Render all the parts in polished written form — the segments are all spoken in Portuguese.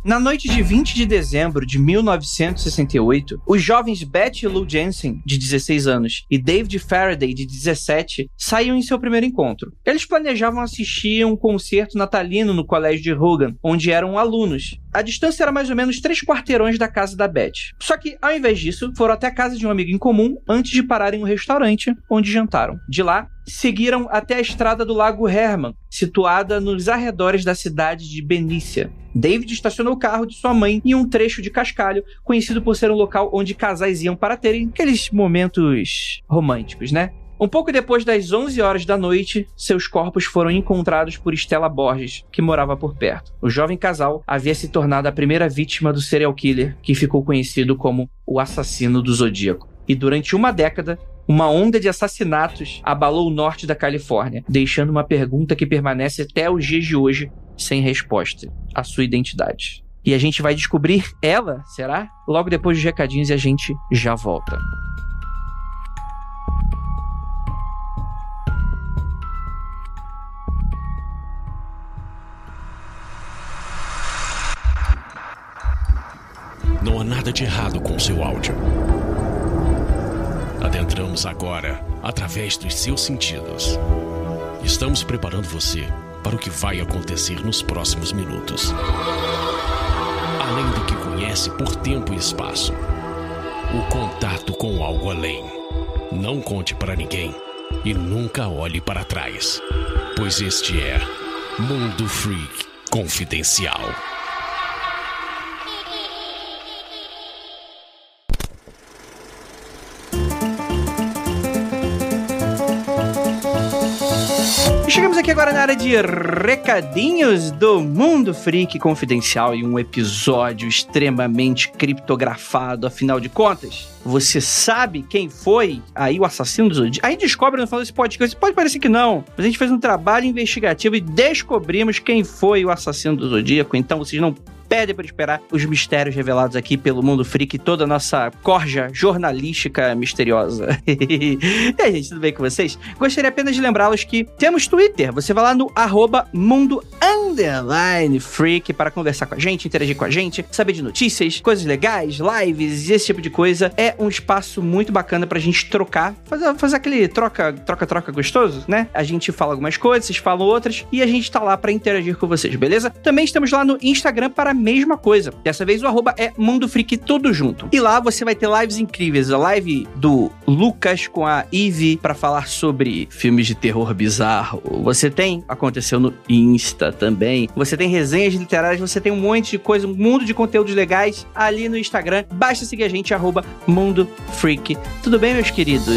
Na noite de 20 de dezembro de 1968, os jovens Betty Lou Jensen, de 16 anos, e David Faraday, de 17, saíam em seu primeiro encontro. Eles planejavam assistir um concerto natalino no colégio de Hogan, onde eram alunos. A distância era mais ou menos 3 quarteirões da casa da Betty. Só que, ao invés disso, foram até a casa de um amigo em comum antes de pararem no restaurante onde jantaram. De lá, seguiram até a estrada do Lago Herman, situada nos arredores da cidade de Benícia. David estacionou o carro de sua mãe em um trecho de cascalho, conhecido por ser um local onde casais iam para terem aqueles momentos românticos, né? Um pouco depois das 11 horas da noite, seus corpos foram encontrados por Stella Borges, que morava por perto. O jovem casal havia se tornado a primeira vítima do serial killer, que ficou conhecido como o assassino do Zodíaco. E durante uma década, uma onda de assassinatos abalou o norte da Califórnia, deixando uma pergunta que permanece até os dias de hoje sem resposta: a sua identidade. E a gente vai descobrir ela, será? Logo depois dos recadinhos e a gente já volta. Não há nada de errado com seu áudio. Adentramos agora através dos seus sentidos. Estamos preparando você para o que vai acontecer nos próximos minutos. Além do que conhece por tempo e espaço, o contato com algo além. Não conte para ninguém e nunca olhe para trás, pois este é Mundo Freak Confidencial. Chegamos aqui agora na área de recadinhos do Mundo Freak Confidencial e um episódio extremamente criptografado, afinal de contas. Você sabe quem foi aí o assassino do Zodíaco? A gente descobre no final desse podcast, pode parecer que não, mas a gente fez um trabalho investigativo e descobrimos quem foi o assassino do Zodíaco, então vocês não perdem por esperar os mistérios revelados aqui pelo Mundo Freak e toda a nossa corja jornalística misteriosa. E aí, gente, tudo bem com vocês? Gostaria apenas de lembrá-los que temos Twitter. Você vai lá no @mundo_freak para conversar com a gente, interagir com a gente, saber de notícias, coisas legais, lives e esse tipo de coisa. É um espaço muito bacana pra gente trocar, fazer aquele troca gostoso, né? A gente fala algumas coisas, vocês falam outras e a gente tá lá pra interagir com vocês, beleza? Também estamos lá no Instagram para a mesma coisa. Dessa vez o @ é Mundo Freak tudo junto. E lá você vai ter lives incríveis. A live do Lucas com a Ivy para falar sobre filmes de terror bizarro. Você tem, aconteceu no Insta também. Você tem resenhas literárias, você tem um monte de coisa, um mundo de conteúdos legais ali no Instagram. Basta seguir a gente, @Mundo Freak. Tudo bem, meus queridos?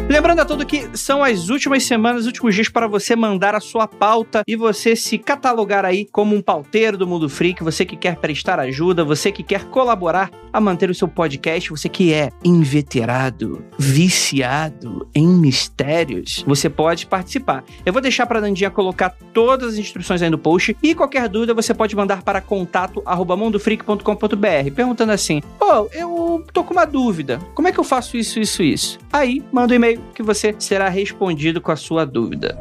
Lembrando a todos que são as últimas semanas, os últimos dias para você mandar a sua pauta e você se catalogar aí como um pauteiro do Mundo Freak, você que quer prestar ajuda, você que quer colaborar a manter o seu podcast, você que é inveterado, viciado em mistérios, você pode participar. Eu vou deixar para a Nandinha colocar todas as instruções aí no post e qualquer dúvida você pode mandar para contato@mundofreak.com.br perguntando assim: eu tô com uma dúvida, como é que eu faço isso? Aí, manda um e-mail que você será respondido com a sua dúvida.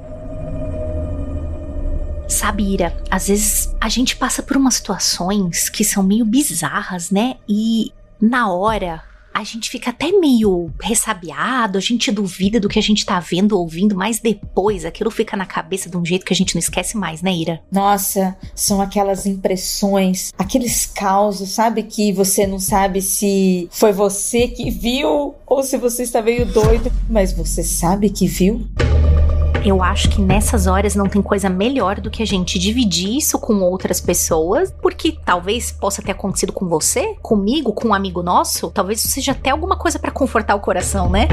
Sabe, Ira, às vezes a gente passa por umas situações que são meio bizarras, né? E na hora a gente fica até meio ressabiado, a gente duvida do que a gente tá vendo, ouvindo, mas depois aquilo fica na cabeça de um jeito que a gente não esquece mais, né, Ira? Nossa, são aquelas impressões, aqueles causos, sabe, que você não sabe se foi você que viu ou se você está meio doido, mas você sabe que viu? Eu acho que nessas horas não tem coisa melhor do que a gente dividir isso com outras pessoas, porque talvez possa ter acontecido com você, comigo, com um amigo nosso, talvez seja até alguma coisa pra confortar o coração, né?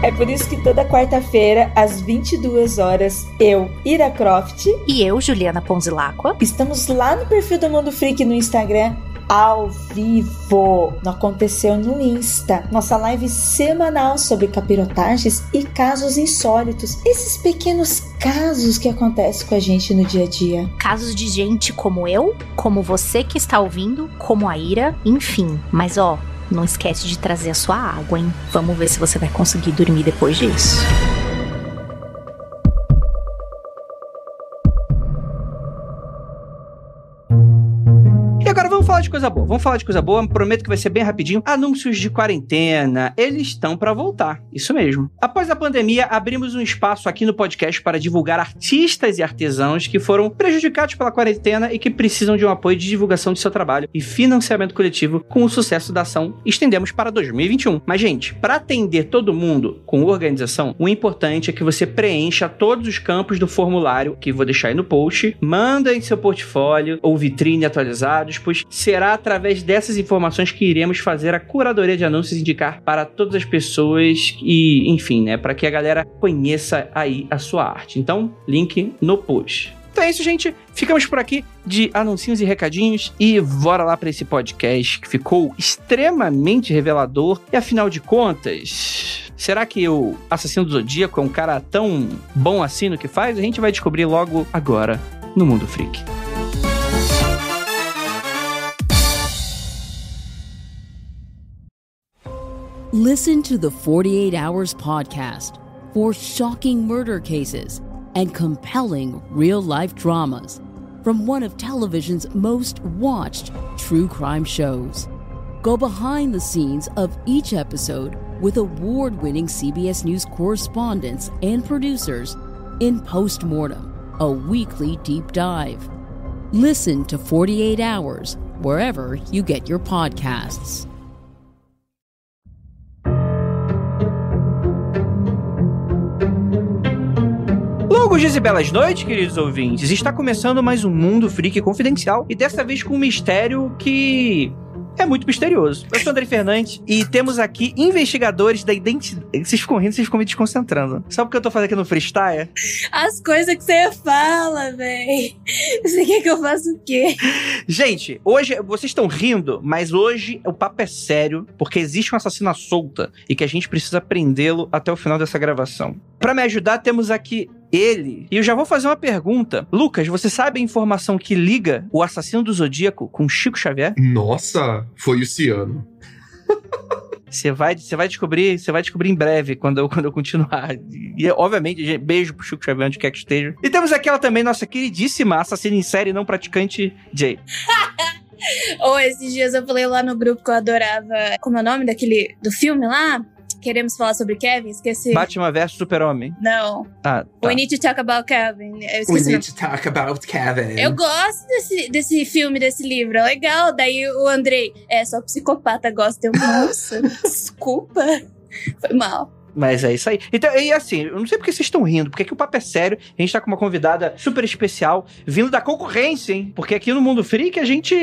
É por isso que toda quarta-feira, às 22 horas, eu, Ira Croft, e eu, Juliana Ponzilacqua, estamos lá no perfil do Mundo Freak no Instagram, ao vivo. Não aconteceu no Insta. Nossa live semanal sobre capirotagens e casos insólitos. Esses pequenos casos que acontecem com a gente no dia a dia. Casos de gente como eu, como você que está ouvindo, como a Ira, enfim. Mas não esquece de trazer a sua água, hein? Vamos ver se você vai conseguir dormir depois disso. de coisa boa. Vamos falar de coisa boa. Prometo que vai ser bem rapidinho. Anúncios de quarentena. Eles estão pra voltar. Isso mesmo. Após a pandemia, abrimos um espaço aqui no podcast para divulgar artistas e artesãos que foram prejudicados pela quarentena e que precisam de um apoio de divulgação de seu trabalho e financiamento coletivo. Com o sucesso da ação, estendemos para 2021. Mas, gente, para atender todo mundo com organização, o importante é que você preencha todos os campos do formulário, que vou deixar aí no post, manda em seu portfólio ou vitrine atualizados, pois será através dessas informações que iremos fazer a curadoria de anúncios e indicar para todas as pessoas e, enfim, né, para que a galera conheça aí a sua arte. Então, link no post. Então é isso, gente. Ficamos por aqui de anuncinhos e recadinhos e bora lá para esse podcast que ficou extremamente revelador. E afinal de contas, será que o Assassino do Zodíaco é um cara tão bom assim no que faz? A gente vai descobrir logo agora no Mundo Freak. Listen to the 48 Hours podcast for shocking murder cases and compelling real-life dramas from one of television's most watched true crime shows. Go behind the scenes of each episode with award-winning CBS News correspondents and producers in Postmortem, a weekly deep dive. Listen to 48 Hours wherever you get your podcasts. Longos dias e belas noites, queridos ouvintes. Está começando mais um Mundo Freak Confidencial e dessa vez com um mistério que é muito misterioso. Eu sou o Andrei Fernandes e temos aqui investigadores da identidade... Vocês ficam rindo, vocês ficam me desconcentrando. Sabe o que eu tô fazendo aqui no Freestyle? As coisas que você fala, véi. Você quer que eu faça o quê? Gente, hoje vocês estão rindo, mas hoje o papo é sério, porque existe um assassino à solta e que a gente precisa prendê-lo até o final dessa gravação. Pra me ajudar, temos aqui ele. E eu já vou fazer uma pergunta. Lucas, você sabe a informação que liga o Assassino do Zodíaco com Chico Xavier? Nossa, foi o Ciano. Você vai descobrir em breve, quando eu continuar. E, obviamente, beijo pro Chico Xavier, onde quer que esteja. E temos aqui ela também, nossa queridíssima assassina em série não praticante, Jay. Esses dias eu falei lá no grupo que eu adorava. Como é o nome do filme lá? Queremos falar sobre Kevin? Esqueci. Batman vs Super-Homem. Não. Ah, tá. We need to talk about Kevin. We need to talk about Kevin. Eu gosto desse filme, desse livro. É legal. Daí o Andrei, só psicopata gosta. Eu, nossa, desculpa. Foi mal. Mas é isso aí. Então, e assim, eu não sei porque vocês estão rindo, porque aqui o papo é sério, a gente tá com uma convidada super especial, vindo da concorrência, hein? Porque aqui no Mundo Freak a gente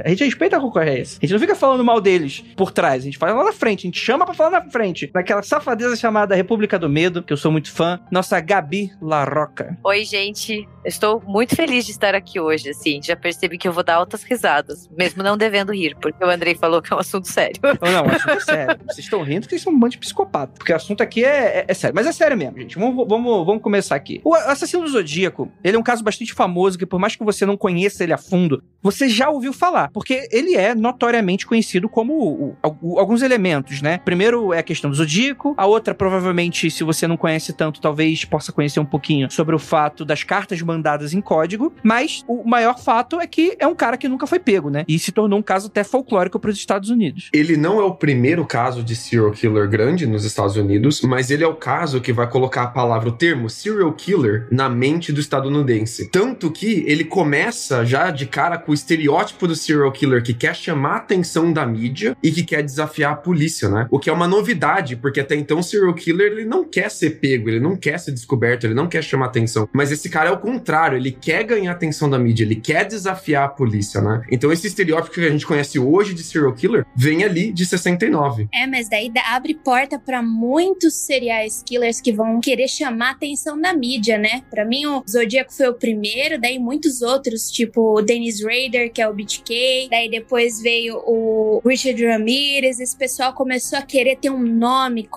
respeita a concorrência. A gente não fica falando mal deles por trás, a gente fala lá na frente, a gente chama pra falar na frente. Naquela safadeza chamada República do Medo, que eu sou muito fã, nossa Gabi Larroca. Oi, gente. Eu estou muito feliz de estar aqui hoje, assim. Já percebi que eu vou dar altas risadas, mesmo não devendo rir, porque o Andrei falou que é um assunto sério. Não, o assunto é sério. Vocês estão rindo porque vocês são um bando de psicopata, porque o assunto aqui é sério. Mas é sério mesmo, gente. Vamos começar aqui. O Assassino do Zodíaco, ele é um caso bastante famoso, que por mais que você não conheça ele a fundo, você já ouviu falar, porque ele é notoriamente conhecido como alguns elementos, né? Primeiro é a questão do Zodíaco, a outra, provavelmente, se você não conhece tanto, talvez possa conhecer um pouquinho sobre o fato das cartas mandadas em código, mas o maior fato é que é um cara que nunca foi pego, né? E se tornou um caso até folclórico para os Estados Unidos. Ele não é o primeiro caso de serial killer grande nos Estados Unidos, mas ele é o caso que vai colocar a palavra, o termo serial killer na mente do estadunidense. Tanto que ele começa já de cara com o estereótipo do serial killer que quer chamar a atenção da mídia e que quer desafiar a polícia, né? O que é uma novidade, porque até então o serial killer, ele não quer ser pego, ele não quer ser descoberto, ele não quer chamar atenção. Mas esse cara é o contrário, ele quer ganhar a atenção da mídia, ele quer desafiar a polícia, né? Então esse estereótipo que a gente conhece hoje de serial killer vem ali de 69. Mas daí abre porta pra muitos serial killers que vão querer chamar a atenção da mídia, né? Pra mim, o Zodíaco foi o primeiro, daí muitos outros, tipo o Dennis Rader, que é o BTK, daí depois veio o Richard Ramirez, esse pessoal começou a querer ter um nome,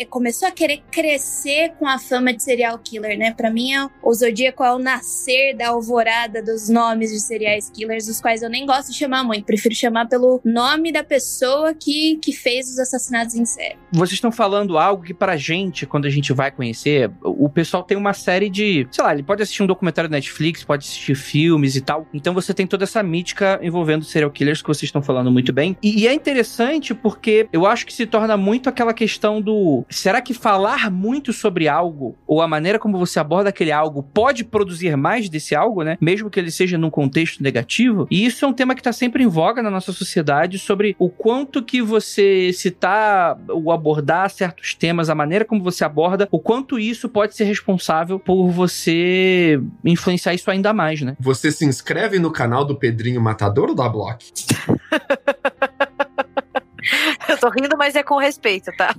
começou a querer crescer com a fama de serial killer, né? Pra mim, o Zodíaco é o nascer da alvorada dos nomes de serial killers, dos quais eu nem gosto de chamar muito, prefiro chamar pelo nome da pessoa que fez os assassinatos em série. Vocês estão falando algo que pra gente, quando a gente vai conhecer, o pessoal tem uma série de, sei lá, ele pode assistir um documentário da Netflix, pode assistir filmes e tal. Então você tem toda essa mítica envolvendo serial killers que vocês estão falando muito bem. E é interessante porque eu acho que se torna muito aquela questão do, será que falar muito sobre algo, ou a maneira como você aborda aquele algo, pode produzir mais desse algo, né? Mesmo que ele seja num contexto negativo. E isso é um tema que tá sempre em voga na nossa sociedade, sobre o quanto que você citar ou abordar certos temas, a maneira como você aborda, o quanto isso pode ser responsável por você influenciar isso ainda mais, né? Você se inscreve no canal do Pedrinho Matador ou da Block? Eu tô rindo, mas é com respeito, tá?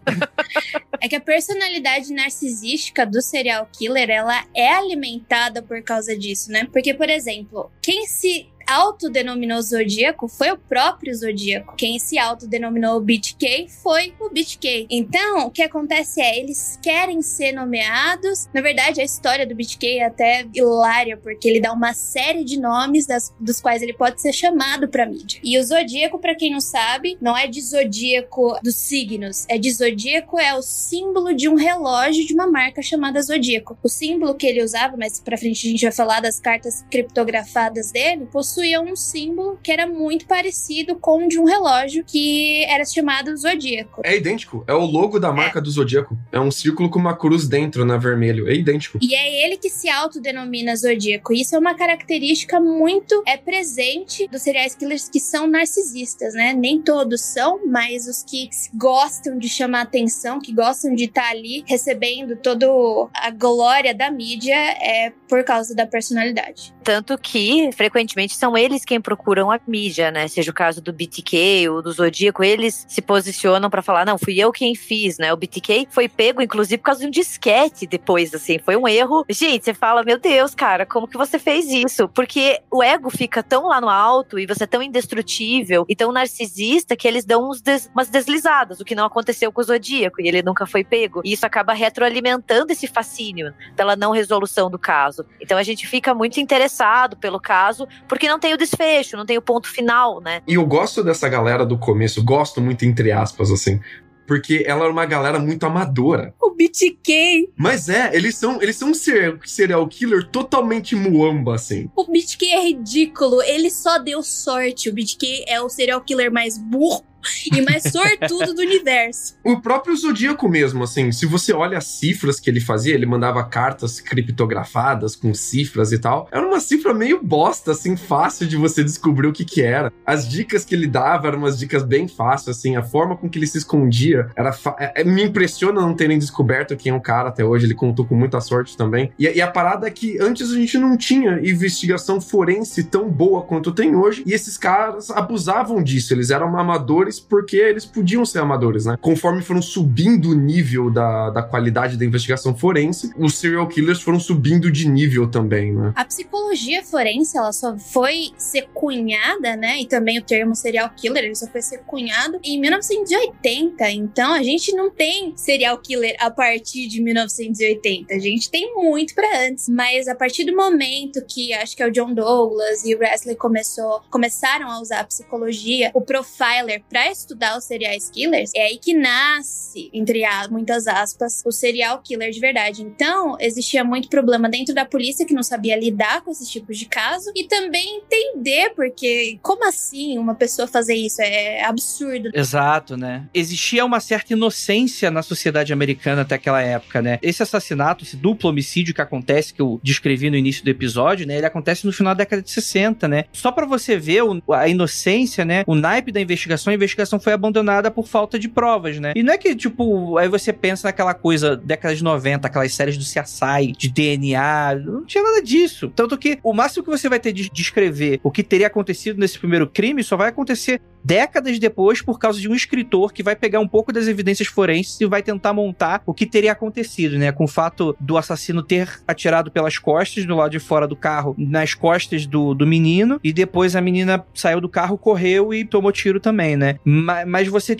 É que a personalidade narcisística do serial killer, ela é alimentada por causa disso, né? Porque, por exemplo, quem se autodenominou Zodíaco foi o próprio Zodíaco. Quem se autodenominou BTK foi o BTK. Então, o que acontece é, eles querem ser nomeados. Na verdade, a história do BTK é até hilária, porque ele dá uma série de nomes dos quais ele pode ser chamado pra mídia. E o Zodíaco, pra quem não sabe, não é de Zodíaco dos signos. É de Zodíaco, é o símbolo de um relógio de uma marca chamada Zodíaco. O símbolo que ele usava, mas pra frente a gente vai falar das cartas criptografadas dele, possuía um símbolo que era muito parecido com o de um relógio que era chamado Zodíaco. É idêntico, é o logo da marca do Zodíaco. É um círculo com uma cruz dentro, na vermelho. É idêntico. E é ele que se autodenomina Zodíaco. Isso é uma característica muito presente dos serial killers que são narcisistas, né? Nem todos são, mas os que gostam de chamar atenção, que gostam de estar ali recebendo toda a glória da mídia, é por causa da personalidade. Tanto que, frequentemente, são eles quem procuram a mídia, né? Seja o caso do BTK ou do Zodíaco, eles se posicionam pra falar, não, fui eu quem fiz, né? O BTK foi pego, inclusive, por causa de um disquete depois, assim, foi um erro. Gente, você fala, meu Deus, cara, como que você fez isso? Porque o ego fica tão lá no alto e você é tão indestrutível e tão narcisista que eles dão umas deslizadas, o que não aconteceu com o Zodíaco, e ele nunca foi pego. E isso acaba retroalimentando esse fascínio pela não resolução do caso. Então a gente fica muito interessado pelo caso, porque não tem o desfecho, não tem o ponto final, né? E eu gosto dessa galera do começo, gosto muito entre aspas, assim, porque ela era uma galera muito amadora. O BTK. Mas eles são um serial killer totalmente muamba, assim. O BTK é ridículo, ele só deu sorte. O BTK é o serial killer mais burro e mais sortudo do universo. O próprio Zodíaco mesmo, assim, se você olha as cifras que ele fazia, ele mandava cartas criptografadas com cifras e tal, era uma cifra meio bosta, assim, fácil de você descobrir o que era. As dicas que ele dava eram umas dicas bem fáceis, assim, a forma com que ele se escondia era me impressiona não terem descoberto quem é o cara até hoje, ele contou com muita sorte também. E a parada é que antes a gente não tinha investigação forense tão boa quanto tem hoje, e esses caras abusavam disso, eles eram amadores porque eles podiam ser amadores, né? Conforme foram subindo o nível da qualidade da investigação forense, os serial killers foram subindo de nível também, né? A psicologia forense, ela só foi ser cunhada, né? E também o termo serial killer, ele só foi ser cunhado em 1980. Então, a gente não tem serial killer a partir de 1980. A gente tem muito pra antes. Mas a partir do momento que, acho que é o John Douglas e o Wesley começaram a usar a psicologia, o profiler, pra estudar os serial killers, é aí que nasce, entre muitas aspas, o serial killer de verdade. Então, existia muito problema dentro da polícia que não sabia lidar com esses tipos de caso e também entender porque, como assim uma pessoa fazer isso? É absurdo. Exato, né? Existia uma certa inocência na sociedade americana até aquela época, né? Esse assassinato, esse duplo homicídio que acontece, que eu descrevi no início do episódio, né? Ele acontece no final da década de 60, né? Só pra você ver a inocência, né? O naipe da investigação, a investigação foi abandonada por falta de provas, né? E não é que, tipo, aí você pensa naquela coisa, década de 90, aquelas séries do CSI, de DNA, não tinha nada disso. Tanto que o máximo que você vai ter de descrever o que teria acontecido nesse primeiro crime só vai acontecer décadas depois por causa de um escritor que vai pegar um pouco das evidências forenses e vai tentar montar o que teria acontecido, né? Com o fato do assassino ter atirado pelas costas, do lado de fora do carro, nas costas do menino, e depois a menina saiu do carro, correu e tomou tiro também, né? Mas você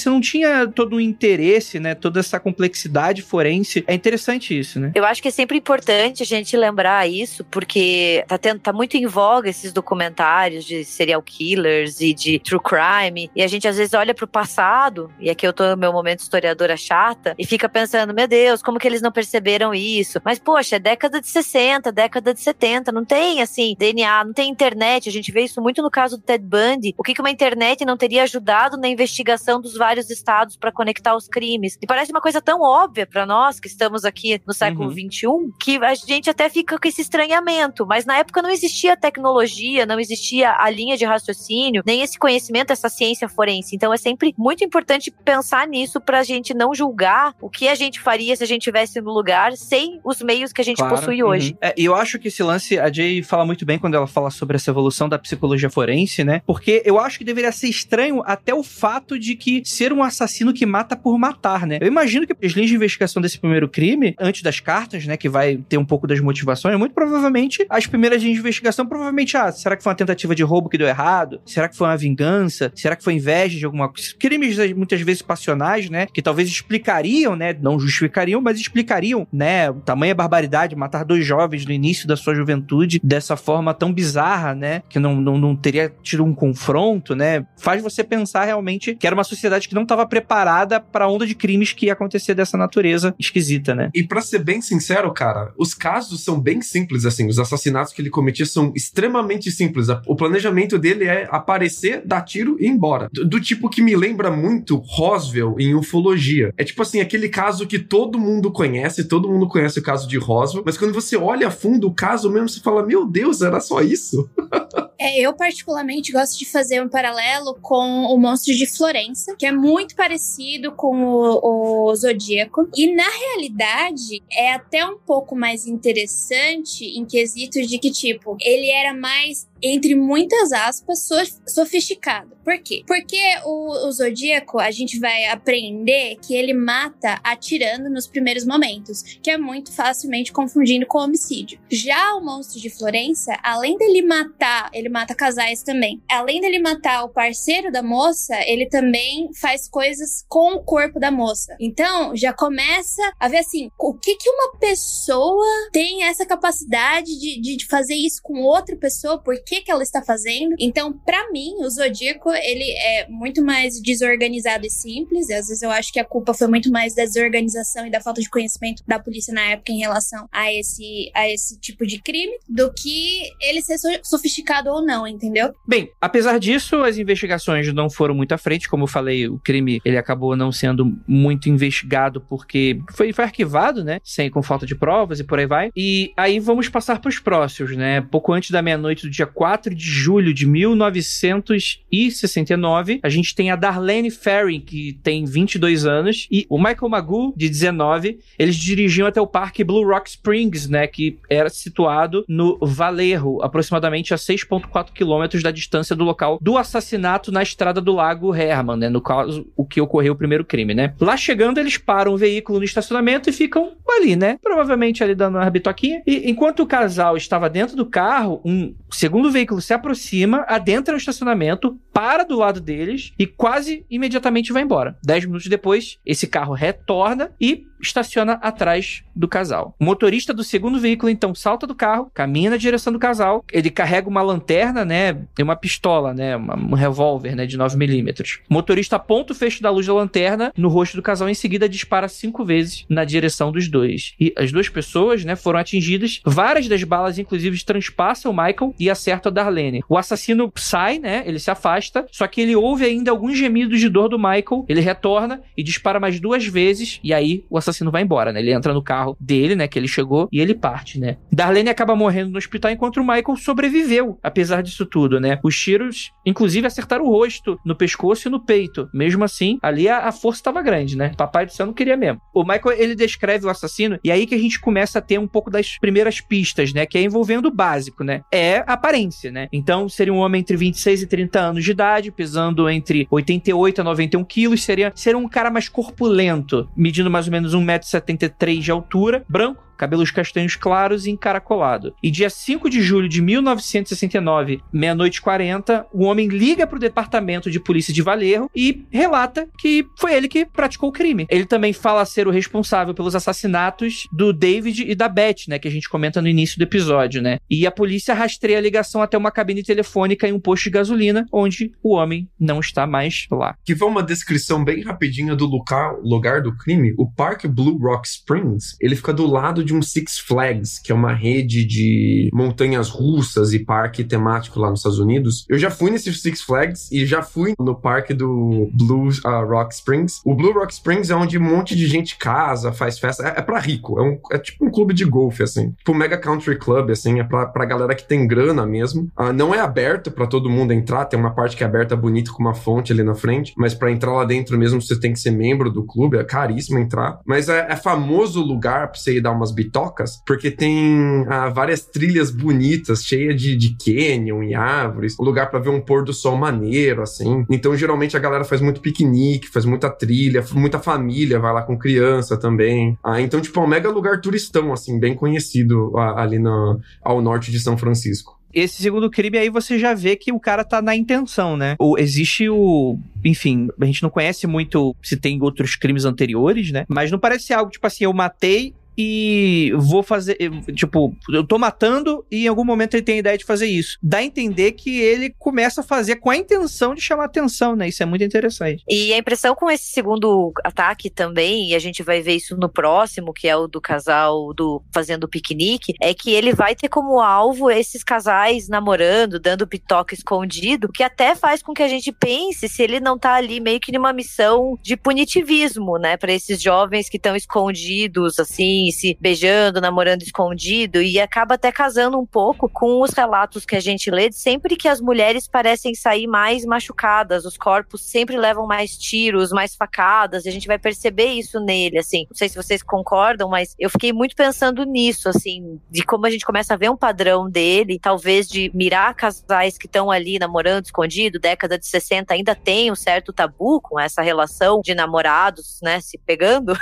não tinha todo o interesse, né? Toda essa complexidade forense. É interessante isso, né? Eu acho que é sempre importante a gente lembrar isso, porque tá muito em voga esses documentários de serial killers e de true crime, e a gente às vezes olha pro passado, e aqui eu tô no meu momento historiadora chata, e fica pensando, meu Deus, como que eles não perceberam isso? Mas, poxa, é década de 60, década de 70, não tem, assim, DNA, não tem internet, a gente vê isso muito no caso do Ted Bundy, o que uma internet não teria ajudado na investigação dos vários estados para conectar os crimes? E parece uma coisa tão óbvia para nós, que estamos aqui no século XXI, que a gente até fica com esse estranhamento, mas na época não existia tecnologia, não existia a linha de raciocínio, nem esse conhecimento, essa ciência forense. Então é sempre muito importante pensar nisso pra gente não julgar o que a gente faria se a gente estivesse no lugar sem os meios que a gente possui hoje. E eu acho que esse lance, a Jay fala muito bem quando ela fala sobre essa evolução da psicologia forense, né? Porque eu acho que deveria ser estranho até o fato de que ser um assassino que mata por matar, né? Eu imagino que as linhas de investigação desse primeiro crime, antes das cartas, né, que vai ter um pouco das motivações, muito provavelmente as primeiras linhas de investigação, provavelmente, será que foi uma tentativa de roubo que deu errado? Será que foi uma vingança? Será que foi inveja de alguma coisa? Crimes muitas vezes passionais, né, que talvez explicariam, né, não justificariam, mas explicariam, né, o tamanho da barbaridade, matar 2 jovens no início da sua juventude dessa forma tão bizarra, né, que não teria tido um confronto, né, faz você pensar realmente que era uma sociedade que não estava preparada para a onda de crimes que ia acontecer dessa natureza esquisita, né. E pra ser bem sincero, cara, os casos são bem simples, assim, os assassinatos que ele cometia são extremamente simples. O planejamento dele é aparecer, dar tiro e ir embora. Do tipo que me lembra muito Roswell em ufologia. É tipo assim, aquele caso que todo mundo conhece o caso de Roswell, mas quando você olha a fundo o caso mesmo, você fala, meu Deus, era só isso? Eu particularmente gosto de fazer um paralelo com o Monstro de Florença, que é muito parecido com o Zodíaco. E na realidade, é até um pouco mais interessante em quesitos de que, tipo, ele era mais, entre muitas aspas, sofisticado. Por quê? Porque o Zodíaco, a gente vai aprender que ele mata atirando nos primeiros momentos, que é muito facilmente confundindo com homicídio. Já o Monstro de Florença, além dele matar, ele mata casais também. Além dele matar o parceiro da moça, ele também faz coisas com o corpo da moça. Então, já começa a ver assim, o que uma pessoa tem essa capacidade de fazer isso com outra pessoa, por que ela está fazendo. Então, pra mim, o Zodíaco, ele é muito mais desorganizado e simples, e às vezes eu acho que a culpa foi muito mais da desorganização e da falta de conhecimento da polícia na época em relação a esse tipo de crime, do que ele ser sofisticado ou não, entendeu? Bem, apesar disso, as investigações não foram muito à frente, como eu falei, o crime, ele acabou não sendo muito investigado porque foi arquivado, né, com falta de provas e por aí vai. E aí vamos passar pros próximos, né, pouco antes da meia-noite do dia 4 de julho de 1969, a gente tem a Darlene Ferrin, que tem 22 anos, e o Michael Magoo, de 19, eles dirigiam até o parque Blue Rock Springs, né, que era situado no Vallejo, aproximadamente a 6,4 quilômetros da distância do local do assassinato na estrada do Lago Herman, né, no caso, o que ocorreu o primeiro crime, né. Lá chegando, eles param o veículo no estacionamento e ficam ali, né, provavelmente ali dando uma bitoquinha, e enquanto o casal estava dentro do carro, um segundo veículo se aproxima, adentra o estacionamento, para do lado deles e quase imediatamente vai embora. 10 minutos depois, esse carro retorna e estaciona atrás do casal. O motorista do segundo veículo, então, salta do carro, caminha na direção do casal, ele carrega uma lanterna, né, e uma pistola, né, um revólver, né, de 9mm. O motorista aponta o feixe da luz da lanterna no rosto do casal e em seguida dispara 5 vezes na direção dos dois. E as duas pessoas, né, foram atingidas. Várias das balas, inclusive, transpassam o Michael e acertam a Darlene. O assassino sai, né, ele se afasta, só que ele ouve ainda alguns gemidos de dor do Michael, ele retorna e dispara mais 2 vezes, e aí o assassino vai embora, né, ele entra no carro dele, né, que ele chegou, e ele parte, né. Darlene acaba morrendo no hospital enquanto o Michael sobreviveu, apesar disso tudo, né. Os tiros, inclusive, acertaram o rosto, no pescoço e no peito. Mesmo assim, ali a força estava grande, né. Papai do céu não queria mesmo. O Michael, ele descreve o assassino, e aí que a gente começa a ter um pouco das primeiras pistas, né, que é envolvendo o básico, né, é a aparência, né. Então, seria um homem entre 26 e 30 anos de idade, pesando entre 88 a 91 quilos, seria um cara mais corpulento, medindo mais ou menos 1,73 m de altura, branco, cabelos castanhos claros e encaracolado. E dia 5 de julho de 1969, meia-noite e 40, o homem liga pro departamento de polícia de Vallejo e relata que foi ele que praticou o crime. Ele também fala ser o responsável pelos assassinatos do David e da Beth, né, que a gente comenta no início do episódio, né? E a polícia rastreia a ligação até uma cabine telefônica em um posto de gasolina, onde o homem não está mais lá. Que foi uma descrição bem rapidinha do lugar do crime. O Parque Blue Rock Springs, ele fica do lado de um Six Flags, que é uma rede de montanhas russas e parque temático lá nos Estados Unidos. Eu já fui nesse Six Flags e já fui no parque do Blue Rock Springs. O Blue Rock Springs é onde um monte de gente casa, faz festa. É pra rico. É tipo um clube de golfe, assim. Tipo um mega country club, assim. É pra galera que tem grana mesmo. Não é aberto pra todo mundo entrar. Tem uma parte que é aberta bonita com uma fonte ali na frente. Mas pra entrar lá dentro mesmo, você tem que ser membro do clube. É caríssimo entrar. Mas é famoso lugar pra você ir dar umas bitocas, porque tem várias trilhas bonitas, cheias de canyon e árvores. Um lugar pra ver um pôr do sol maneiro, assim. Então, geralmente, a galera faz muito piquenique, faz muita trilha, muita família vai lá com criança também. Então, tipo, é um mega lugar turistão, assim, bem conhecido ali ao norte de São Francisco. Esse segundo crime aí você já vê que o cara tá na intenção, né? Existe enfim, a gente não conhece muito se tem outros crimes anteriores, né? Mas não parece ser algo tipo assim, eu matei e vou fazer, tipo, eu tô matando e em algum momento ele tem a ideia de fazer isso. Dá a entender que ele começa a fazer com a intenção de chamar atenção, né? Isso é muito interessante. E a impressão com esse segundo ataque também, e a gente vai ver isso no próximo, que é o do casal fazendo piquenique, é que ele vai ter como alvo esses casais namorando, dando pitoca escondido, que até faz com que a gente pense se ele não tá ali meio que numa missão de punitivismo, né? Pra esses jovens que estão escondidos, assim, se beijando, namorando escondido, e acaba até casando um pouco com os relatos que a gente lê de sempre que as mulheres parecem sair mais machucadas, os corpos sempre levam mais tiros, mais facadas, e a gente vai perceber isso nele, assim. Não sei se vocês concordam, mas eu fiquei muito pensando nisso, assim, de como a gente começa a ver um padrão dele, talvez de mirar casais que estão ali namorando escondido, década de 60 ainda tem um certo tabu com essa relação de namorados, né, se pegando,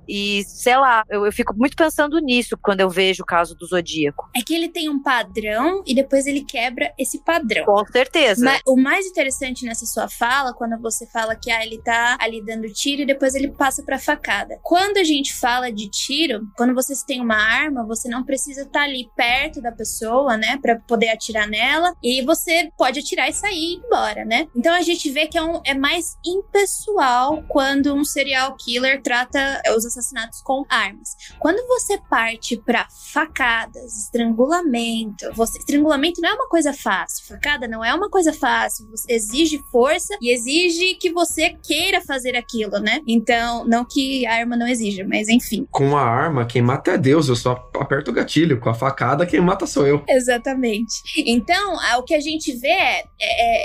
e sei lá, eu fico muito pensando nisso quando eu vejo o caso do Zodíaco. É que ele tem um padrão e depois ele quebra esse padrão. Com certeza. Mas o mais interessante nessa sua fala, quando você fala que ele tá ali dando tiro e depois ele passa pra facada. Quando a gente fala de tiro, quando você tem uma arma, você não precisa estar ali perto da pessoa, né, pra poder atirar nela, e você pode atirar e sair e ir embora, né? Então a gente vê que é mais impessoal quando um serial killer trata os assassinatos com armas. Quando você parte pra facadas, estrangulamento, estrangulamento não é uma coisa fácil, facada não é uma coisa fácil, você exige força e exige que você queira fazer aquilo, né? Então, não que a arma não exija, mas enfim. Com a arma, quem mata é Deus, eu só aperto o gatilho. Com a facada, quem mata sou eu. Exatamente. Então, o que a gente vê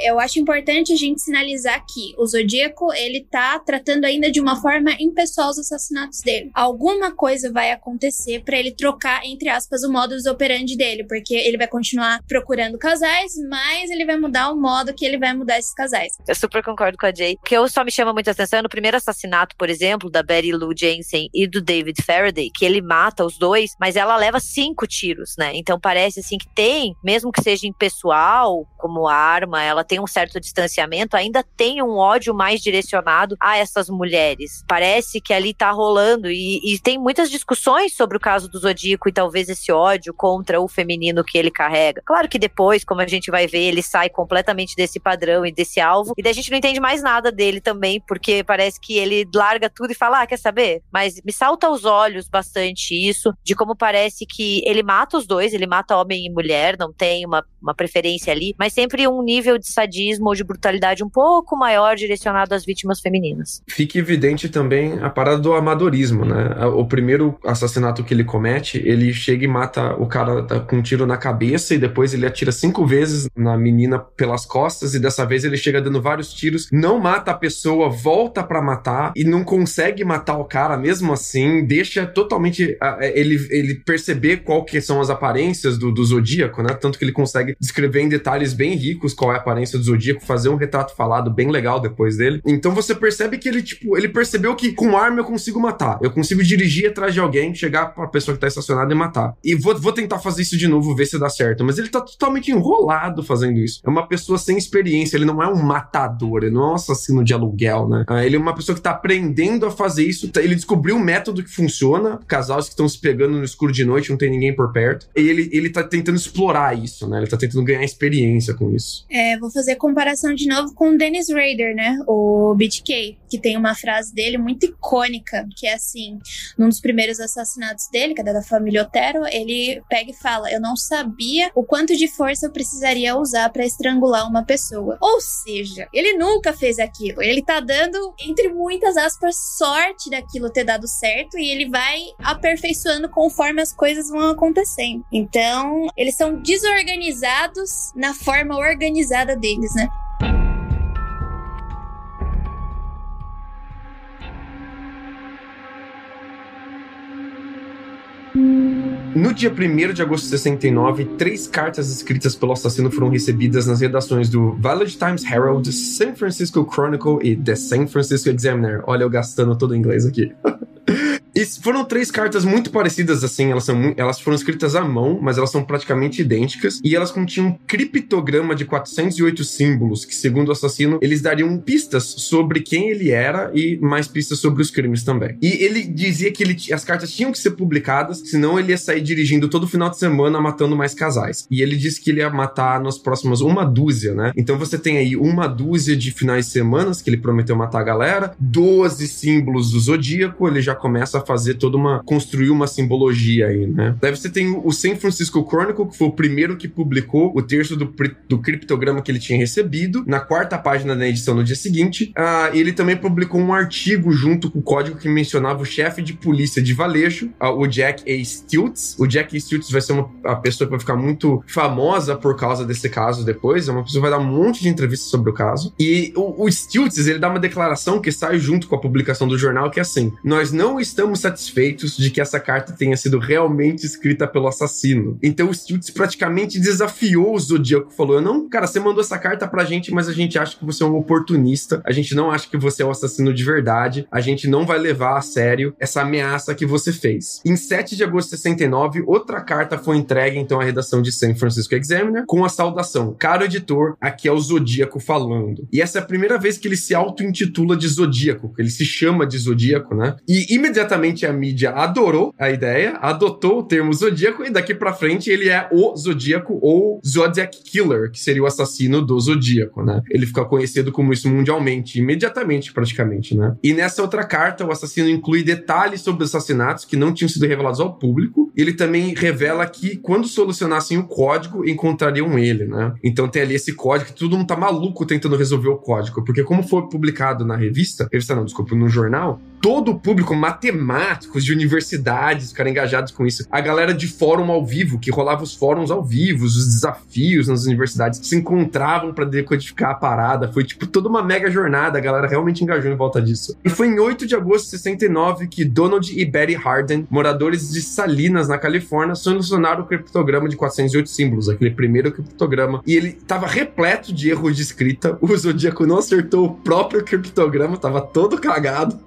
eu acho importante a gente sinalizar que o Zodíaco, ele tá tratando ainda de uma forma impessoal os assassinatos dele. Alguma coisa vai acontecer pra ele trocar, entre aspas, o modus operandi dele, porque ele vai continuar procurando casais, mas ele vai mudar o modo que ele vai mudar esses casais. Eu super concordo com a Jay. O que só me chama muita atenção é no primeiro assassinato, por exemplo, da Betty Lou Jensen e do David Faraday, que ele mata os dois, mas ela leva 5 tiros, né? Então parece assim que tem, mesmo que seja impessoal, como arma, ela tem um certo distanciamento, ainda tem um ódio mais direcionado a essas mulheres. Parece que ali tá rolando e tem muitas discussões sobre o caso do Zodíaco e talvez esse ódio contra o feminino que ele carrega. Claro que depois, como a gente vai ver, ele sai completamente desse padrão e desse alvo, e daí a gente não entende mais nada dele também, porque parece que ele larga tudo e fala, quer saber? Mas me salta aos olhos bastante isso, de como parece que ele mata os dois, ele mata homem e mulher, não tem uma preferência ali, mas sempre um nível de sadismo ou de brutalidade um pouco maior direcionado às vítimas femininas. Fica evidente também a parada do amadorismo, né? O primeiro assassinato que ele comete, ele chega e mata o cara com um tiro na cabeça e depois ele atira 5 vezes na menina pelas costas e dessa vez ele chega dando vários tiros, não mata a pessoa, volta pra matar e não consegue matar o cara mesmo assim, deixa totalmente ele perceber qual que são as aparências do Zodíaco, né? Tanto que ele consegue descrever em detalhes bem ricos qual é a aparência do Zodíaco, fazer um retrato falado bem legal depois dele. Então você percebe que ele percebeu que com arma eu consigo matar, eu consigo dirigir atrás de alguém alguém, chegar pra pessoa que tá estacionada e matar. E vou tentar fazer isso de novo, ver se dá certo. Mas ele tá totalmente enrolado fazendo isso. É uma pessoa sem experiência, ele não é um matador, ele não é um assassino de aluguel, né? Ele é uma pessoa que tá aprendendo a fazer isso, ele descobriu um método que funciona, casais que estão se pegando no escuro de noite, não tem ninguém por perto, e ele tá tentando explorar isso, né? Ele tá tentando ganhar experiência com isso. Vou fazer comparação de novo com o Dennis Rader, né? O BTK, que tem uma frase dele muito icônica, que é assim, num dos primeiros assassinatos dele, que é da família Otero, ele pega e fala: eu não sabia o quanto de força eu precisaria usar pra estrangular uma pessoa. Ou seja, ele nunca fez aquilo. Ele tá dando, entre muitas aspas, sorte daquilo ter dado certo, e ele vai aperfeiçoando conforme as coisas vão acontecendo. Então, eles são desorganizados na forma organizada deles, né? No dia 1º de agosto de 69, 3 cartas escritas pelo assassino foram recebidas nas redações do Village Times Herald, San Francisco Chronicle e The San Francisco Examiner. Olha, eu gastando todo o inglês aqui. E foram 3 cartas muito parecidas, assim, elas foram escritas à mão, mas elas são praticamente idênticas, e elas continham um criptograma de 408 símbolos, que, segundo o assassino, eles dariam pistas sobre quem ele era e mais pistas sobre os crimes também. E ele dizia que as cartas tinham que ser publicadas, senão ele ia sair dirigindo todo final de semana matando mais casais. E ele disse que ele ia matar nas próximas 1 né? Então você tem aí 1 de finais de semana que ele prometeu matar a galera, 12 símbolos do Zodíaco, ele já começa a construir uma simbologia aí, né? Daí você tem o San Francisco Chronicle, que foi o primeiro que publicou o terço do criptograma que ele tinha recebido, na 4ª página da edição no dia seguinte. Ele também publicou um artigo junto com o código que mencionava o chefe de polícia de Vallejo, o Jack A. Stilts. O Jack A. Stilts vai ser uma pessoa que vai ficar muito famosa por causa desse caso depois, é uma pessoa que vai dar um monte de entrevistas sobre o caso. E o Stilts, ele dá uma declaração que sai junto com a publicação do jornal, que é assim: nós não estamos satisfeitos de que essa carta tenha sido realmente escrita pelo assassino. Então o Stilts praticamente desafiou o Zodíaco, falou: não, cara, você mandou essa carta pra gente, mas a gente acha que você é um oportunista, a gente não acha que você é o assassino de verdade, a gente não vai levar a sério essa ameaça que você fez. Em 7 de agosto de 69, outra carta foi entregue então à redação de San Francisco Examiner, com a saudação: caro editor, aqui é o Zodíaco falando. E essa é a primeira vez que ele se auto-intitula de Zodíaco, que ele se chama de Zodíaco, né? E imediatamente a mídia adorou a ideia, adotou o termo Zodíaco, e daqui pra frente ele é o Zodíaco, ou Zodiac Killer, que seria o assassino do Zodíaco, né? Ele fica conhecido como isso mundialmente, imediatamente praticamente, né? E nessa outra carta, o assassino inclui detalhes sobre os assassinatos que não tinham sido revelados ao público. Ele também revela que, quando solucionassem o código, encontrariam ele, né? Então tem ali esse código, que todo mundo tá maluco tentando resolver o código, porque como foi publicado na no jornal, todo o público, matemáticos de universidades, ficaram engajados com isso. A galera de fórum ao vivo, que rolava os fóruns ao vivo, os desafios nas universidades, se encontravam pra decodificar a parada. Foi tipo toda uma mega jornada, a galera realmente engajou em volta disso. E foi em 8 de agosto de 69 que Donald e Betty Harden, moradores de Salinas, na Califórnia, solucionaram o criptograma de 408 símbolos, aquele primeiro criptograma. E ele tava repleto de erros de escrita. O Zodíaco não acertou o próprio criptograma, tava todo cagado.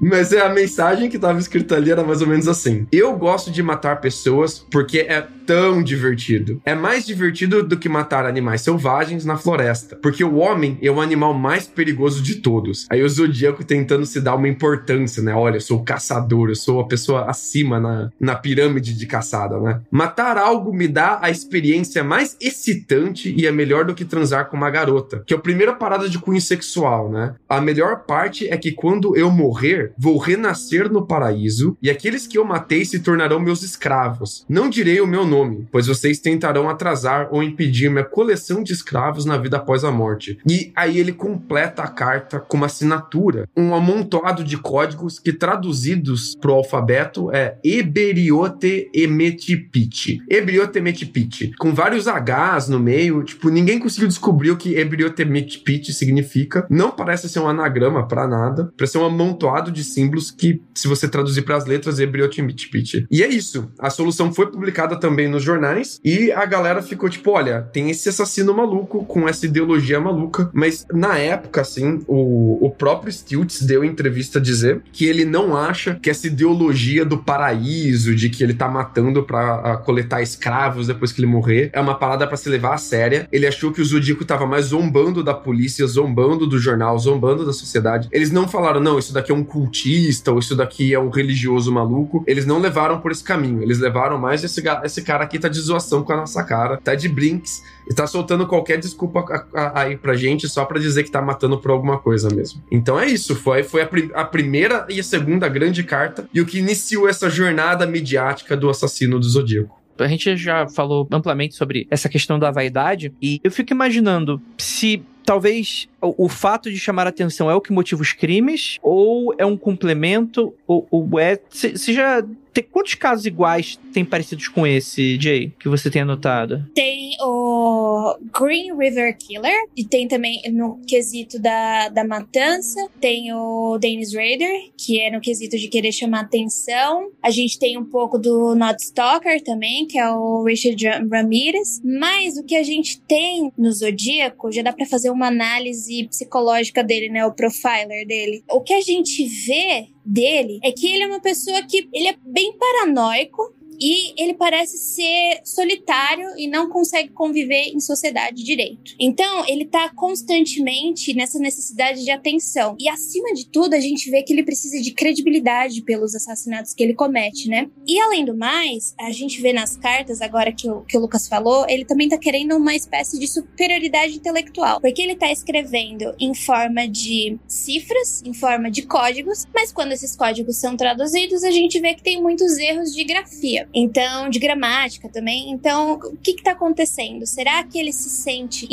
Mas a mensagem que tava escrita ali era mais ou menos assim: eu gosto de matar pessoas porque é tão divertido. É mais divertido do que matar animais selvagens na floresta, porque o homem é o animal mais perigoso de todos. Aí o Zodíaco tentando se dar uma importância, né? Olha, eu sou o caçador, eu sou a pessoa acima na pirâmide de caçada, né? Matar algo me dá a experiência mais excitante e é melhor do que transar com uma garota, que é a primeira parada de cunho sexual, né? A melhor parte é que quando eu morrer, vou renascer no paraíso e aqueles que eu matei se tornarão meus escravos. Não direi o meu nome, pois vocês tentarão atrasar ou impedir minha coleção de escravos na vida após a morte. E aí ele completa a carta com uma assinatura, um amontoado de códigos que, traduzidos pro alfabeto, é Eberiote Emetipite. Eberiote Emetipite, com vários Hs no meio. Tipo, ninguém conseguiu descobrir o que Eberiote Emetipite significa. Não parece ser um anagrama pra nada, parece ser um amontoado de símbolos que, se você traduzir para as letras, é Briotimit. E é isso. A solução foi publicada também nos jornais e a galera ficou tipo, olha, tem esse assassino maluco com essa ideologia maluca, mas na época, assim, o próprio Stiltz deu entrevista a dizer que ele não acha que essa ideologia do paraíso, de que ele tá matando pra coletar escravos depois que ele morrer, é uma parada pra se levar a séria. Ele achou que o Zodíaco tava mais zombando da polícia, zombando do jornal, zombando da sociedade. Eles não falaram, não, isso daqui é um cultista, ou isso daqui é um religioso maluco. Eles não levaram por esse caminho. Eles levaram mais esse cara aqui tá de zoação com a nossa cara, tá de brinks, e tá soltando qualquer desculpa aí pra gente só pra dizer que tá matando por alguma coisa mesmo. Então é isso, foi a primeira e a segunda grande carta e o que iniciou essa jornada midiática do assassino do Zodíaco. A gente já falou amplamente sobre essa questão da vaidade e eu fico imaginando se talvez o fato de chamar a atenção é o que motiva os crimes ou é um complemento ou é... Você já... Quantos casos iguais tem parecidos com esse, Jay, que você tem anotado? Tem o Green River Killer, e tem também no quesito da matança, tem o Dennis Rader, que é no quesito de querer chamar atenção. A gente tem um pouco do Not Stalker também, que é o Richard Ramirez. Mas o que a gente tem no Zodíaco, já dá pra fazer uma análise psicológica dele, né? O profiler dele. O que a gente vê dele é que ele é uma pessoa que ele é bem paranoico e ele parece ser solitário e não consegue conviver em sociedade direito. Então, ele tá constantemente nessa necessidade de atenção. E, acima de tudo, a gente vê que ele precisa de credibilidade pelos assassinatos que ele comete, né? E, além do mais, a gente vê nas cartas, agora que o Lucas falou, ele também tá querendo uma espécie de superioridade intelectual. Porque ele tá escrevendo em forma de cifras, em forma de códigos, mas quando esses códigos são traduzidos, a gente vê que tem muitos erros de grafia. Então, de gramática também. Então, o que tá acontecendo? Será que ele se sente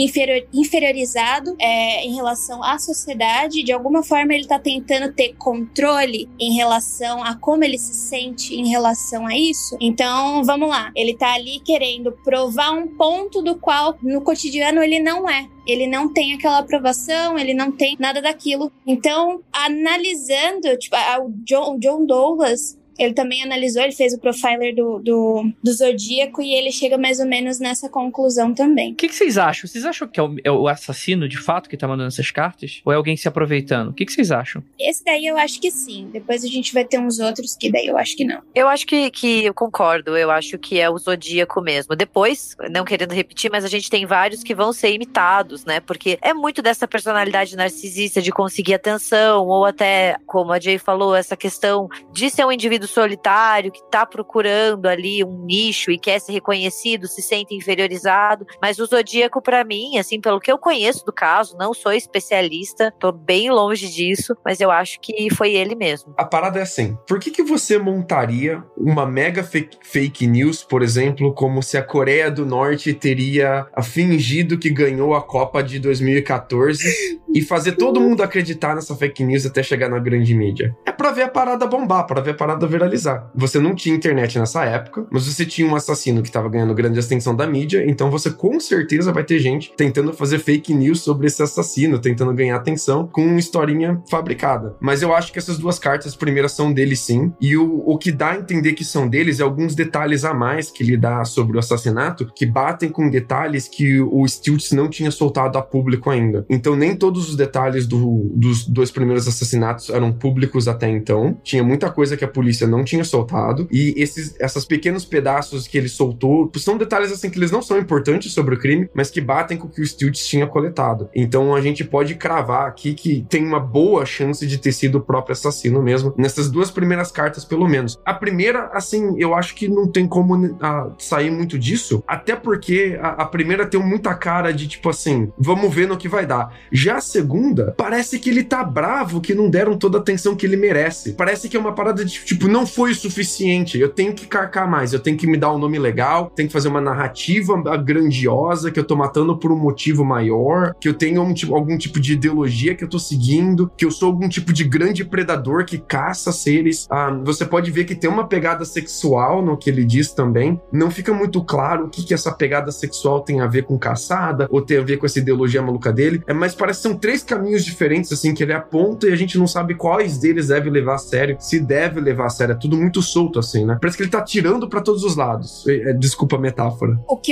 inferiorizado em relação à sociedade? De alguma forma, ele tá tentando ter controle em relação a como ele se sente em relação a isso? Então, vamos lá. Ele tá ali querendo provar um ponto do qual, no cotidiano, ele não é. Ele não tem aquela aprovação, ele não tem nada daquilo. Então, analisando, tipo, o John Douglas, ele também analisou, ele fez o profiler do Zodíaco e ele chega mais ou menos nessa conclusão também. O que vocês acham? Vocês acham que é o assassino, de fato, que tá mandando essas cartas? Ou é alguém se aproveitando? O que vocês acham? Esse daí eu acho que sim. Depois a gente vai ter uns outros que daí eu acho que não. Eu acho que eu concordo. Eu acho que é o Zodíaco mesmo. Depois, não querendo repetir, mas a gente tem vários que vão ser imitados, né? Porque é muito dessa personalidade narcisista de conseguir atenção, ou até, como a Jay falou, essa questão de ser um indivíduo solitário que tá procurando ali um nicho e quer ser reconhecido, se sente inferiorizado. Mas o Zodíaco, pra mim, assim, pelo que eu conheço do caso, não sou especialista, tô bem longe disso, mas eu acho que foi ele mesmo. A parada é assim, por que você montaria uma mega fake news, por exemplo, como se a Coreia do Norte teria fingido que ganhou a Copa de 2014 e fazer todo mundo acreditar nessa fake news até chegar na grande mídia? É pra ver a parada bombar, pra ver a parada viralizar. Você não tinha internet nessa época, mas você tinha um assassino que tava ganhando grande atenção da mídia, então você com certeza vai ter gente tentando fazer fake news sobre esse assassino, tentando ganhar atenção com uma historinha fabricada. Mas eu acho que essas duas cartas primeiras são dele sim, e o que dá a entender que são deles é alguns detalhes a mais que ele dá sobre o assassinato, que batem com detalhes que o Stiltz não tinha soltado a público ainda. Então nem todos os detalhes dos dois primeiros assassinatos eram públicos até então. Tinha muita coisa que a polícia não tinha soltado, e esses pequenos pedaços que ele soltou são detalhes assim que eles não são importantes sobre o crime, mas que batem com o que o Stiltz tinha coletado. Então a gente pode cravar aqui que tem uma boa chance de ter sido o próprio assassino mesmo, nessas duas primeiras cartas pelo menos. A primeira, assim, eu acho que não tem como sair muito disso, até porque a primeira tem muita cara de tipo assim, vamos ver no que vai dar. Já a segunda, parece que ele tá bravo que não deram toda a atenção que ele merece. Parece que é uma parada de tipo, não foi o suficiente, eu tenho que carcar mais, eu tenho que me dar um nome legal, tenho que fazer uma narrativa grandiosa, que eu tô matando por um motivo maior, que eu tenho algum tipo de ideologia que eu tô seguindo, que eu sou algum tipo de grande predador que caça seres. Você pode ver que tem uma pegada sexual no que ele diz também. Não fica muito claro o que essa pegada sexual tem a ver com caçada, ou tem a ver com essa ideologia maluca dele, mas parece ser um 3 caminhos diferentes, assim, que ele aponta e a gente não sabe quais deles deve levar a sério, se deve levar a sério. É tudo muito solto, assim, né? Parece que ele tá tirando pra todos os lados. Desculpa a metáfora. O que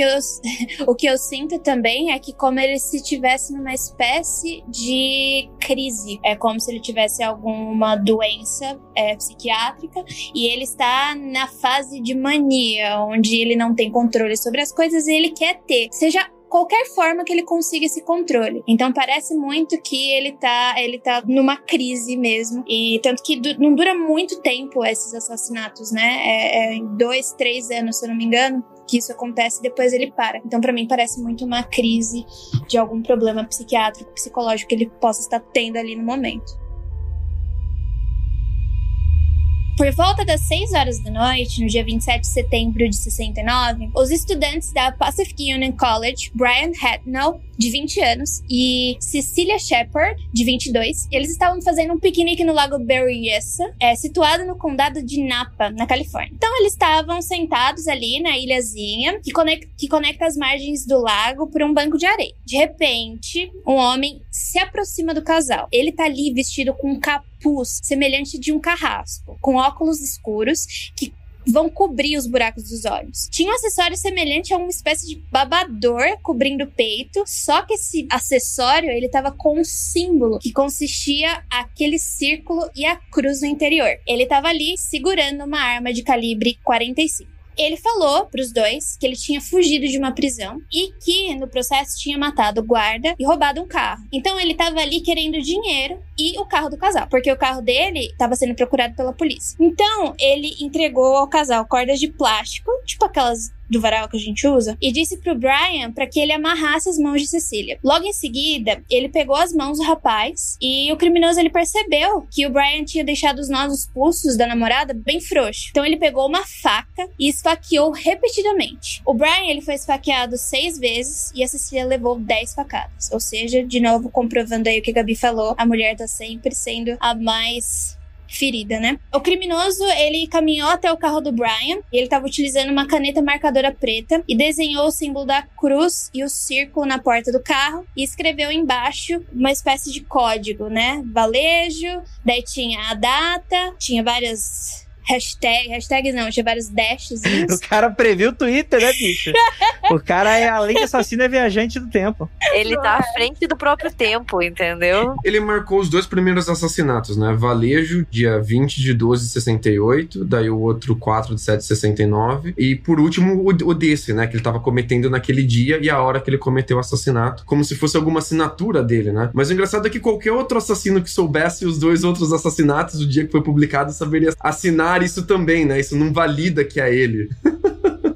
eu sinto também é que como ele se tivesse numa espécie de crise. É como se ele tivesse alguma doença psiquiátrica e ele está na fase de mania, onde ele não tem controle sobre as coisas e ele quer ter. Seja qualquer forma que ele consiga esse controle. Então parece muito que ele tá numa crise mesmo. E tanto que não dura muito tempo esses assassinatos, né? Em 2, 3 anos, se eu não me engano, que isso acontece, depois ele para. Então pra mim parece muito uma crise de algum problema psiquiátrico, psicológico que ele possa estar tendo ali no momento. Por volta das 6 horas da noite, no dia 27 de setembro de 69, os estudantes da Pacific Union College, Brian Hatnell, de 20 anos, e Cecilia Shepard, de 22, eles estavam fazendo um piquenique no Lago Berryessa, situado no condado de Napa, na Califórnia. Então eles estavam sentados ali na ilhazinha que conecta as margens do lago por um banco de areia. De repente, um homem se aproxima do casal. Ele tá ali vestido com um capuz semelhante de um carrasco, com óculos escuros que vão cobrir os buracos dos olhos. Tinha um acessório semelhante a uma espécie de babador cobrindo o peito, só que esse acessório, ele tava com um símbolo que consistia aquele círculo e a cruz no interior. Ele tava ali segurando uma arma de calibre 45. Ele falou pros dois que ele tinha fugido de uma prisão e que no processo tinha matado o guarda e roubado um carro. Então ele tava ali querendo dinheiro e o carro do casal, porque o carro dele estava sendo procurado pela polícia. Então ele entregou ao casal cordas de plástico, tipo aquelas do varal que a gente usa, e disse pro Brian para que ele amarrasse as mãos de Cecília. Logo em seguida, ele pegou as mãos do rapaz e o criminoso ele percebeu que o Brian tinha deixado os nós dos pulsos da namorada bem frouxos. Então ele pegou uma faca e esfaqueou repetidamente. O Brian ele foi esfaqueado 6 vezes e a Cecília levou 10 facadas. Ou seja, de novo comprovando aí o que a Gabi falou, a mulher tá sempre sendo a mais ferida, né? O criminoso, ele caminhou até o carro do Brian e ele estava utilizando uma caneta marcadora preta e desenhou o símbolo da cruz e o círculo na porta do carro e escreveu embaixo uma espécie de código, né? Valejo, daí tinha a data, tinha várias hashtags não, tinha vários dashes. O cara previu o Twitter, né, bicho? O cara é, além de assassino, é viajante do tempo. Ele tá à frente do próprio tempo, entendeu? Ele marcou os 2 primeiros assassinatos, né? Valejo, dia 20 de 12 de 68, daí o outro 4 de 7 de 69, e por último o desse, né? Que ele tava cometendo naquele dia e a hora que ele cometeu o assassinato, como se fosse alguma assinatura dele, né? Mas o engraçado é que qualquer outro assassino que soubesse os 2 outros assassinatos, o dia que foi publicado, saberia assinar isso também, né? Isso não valida que é ele.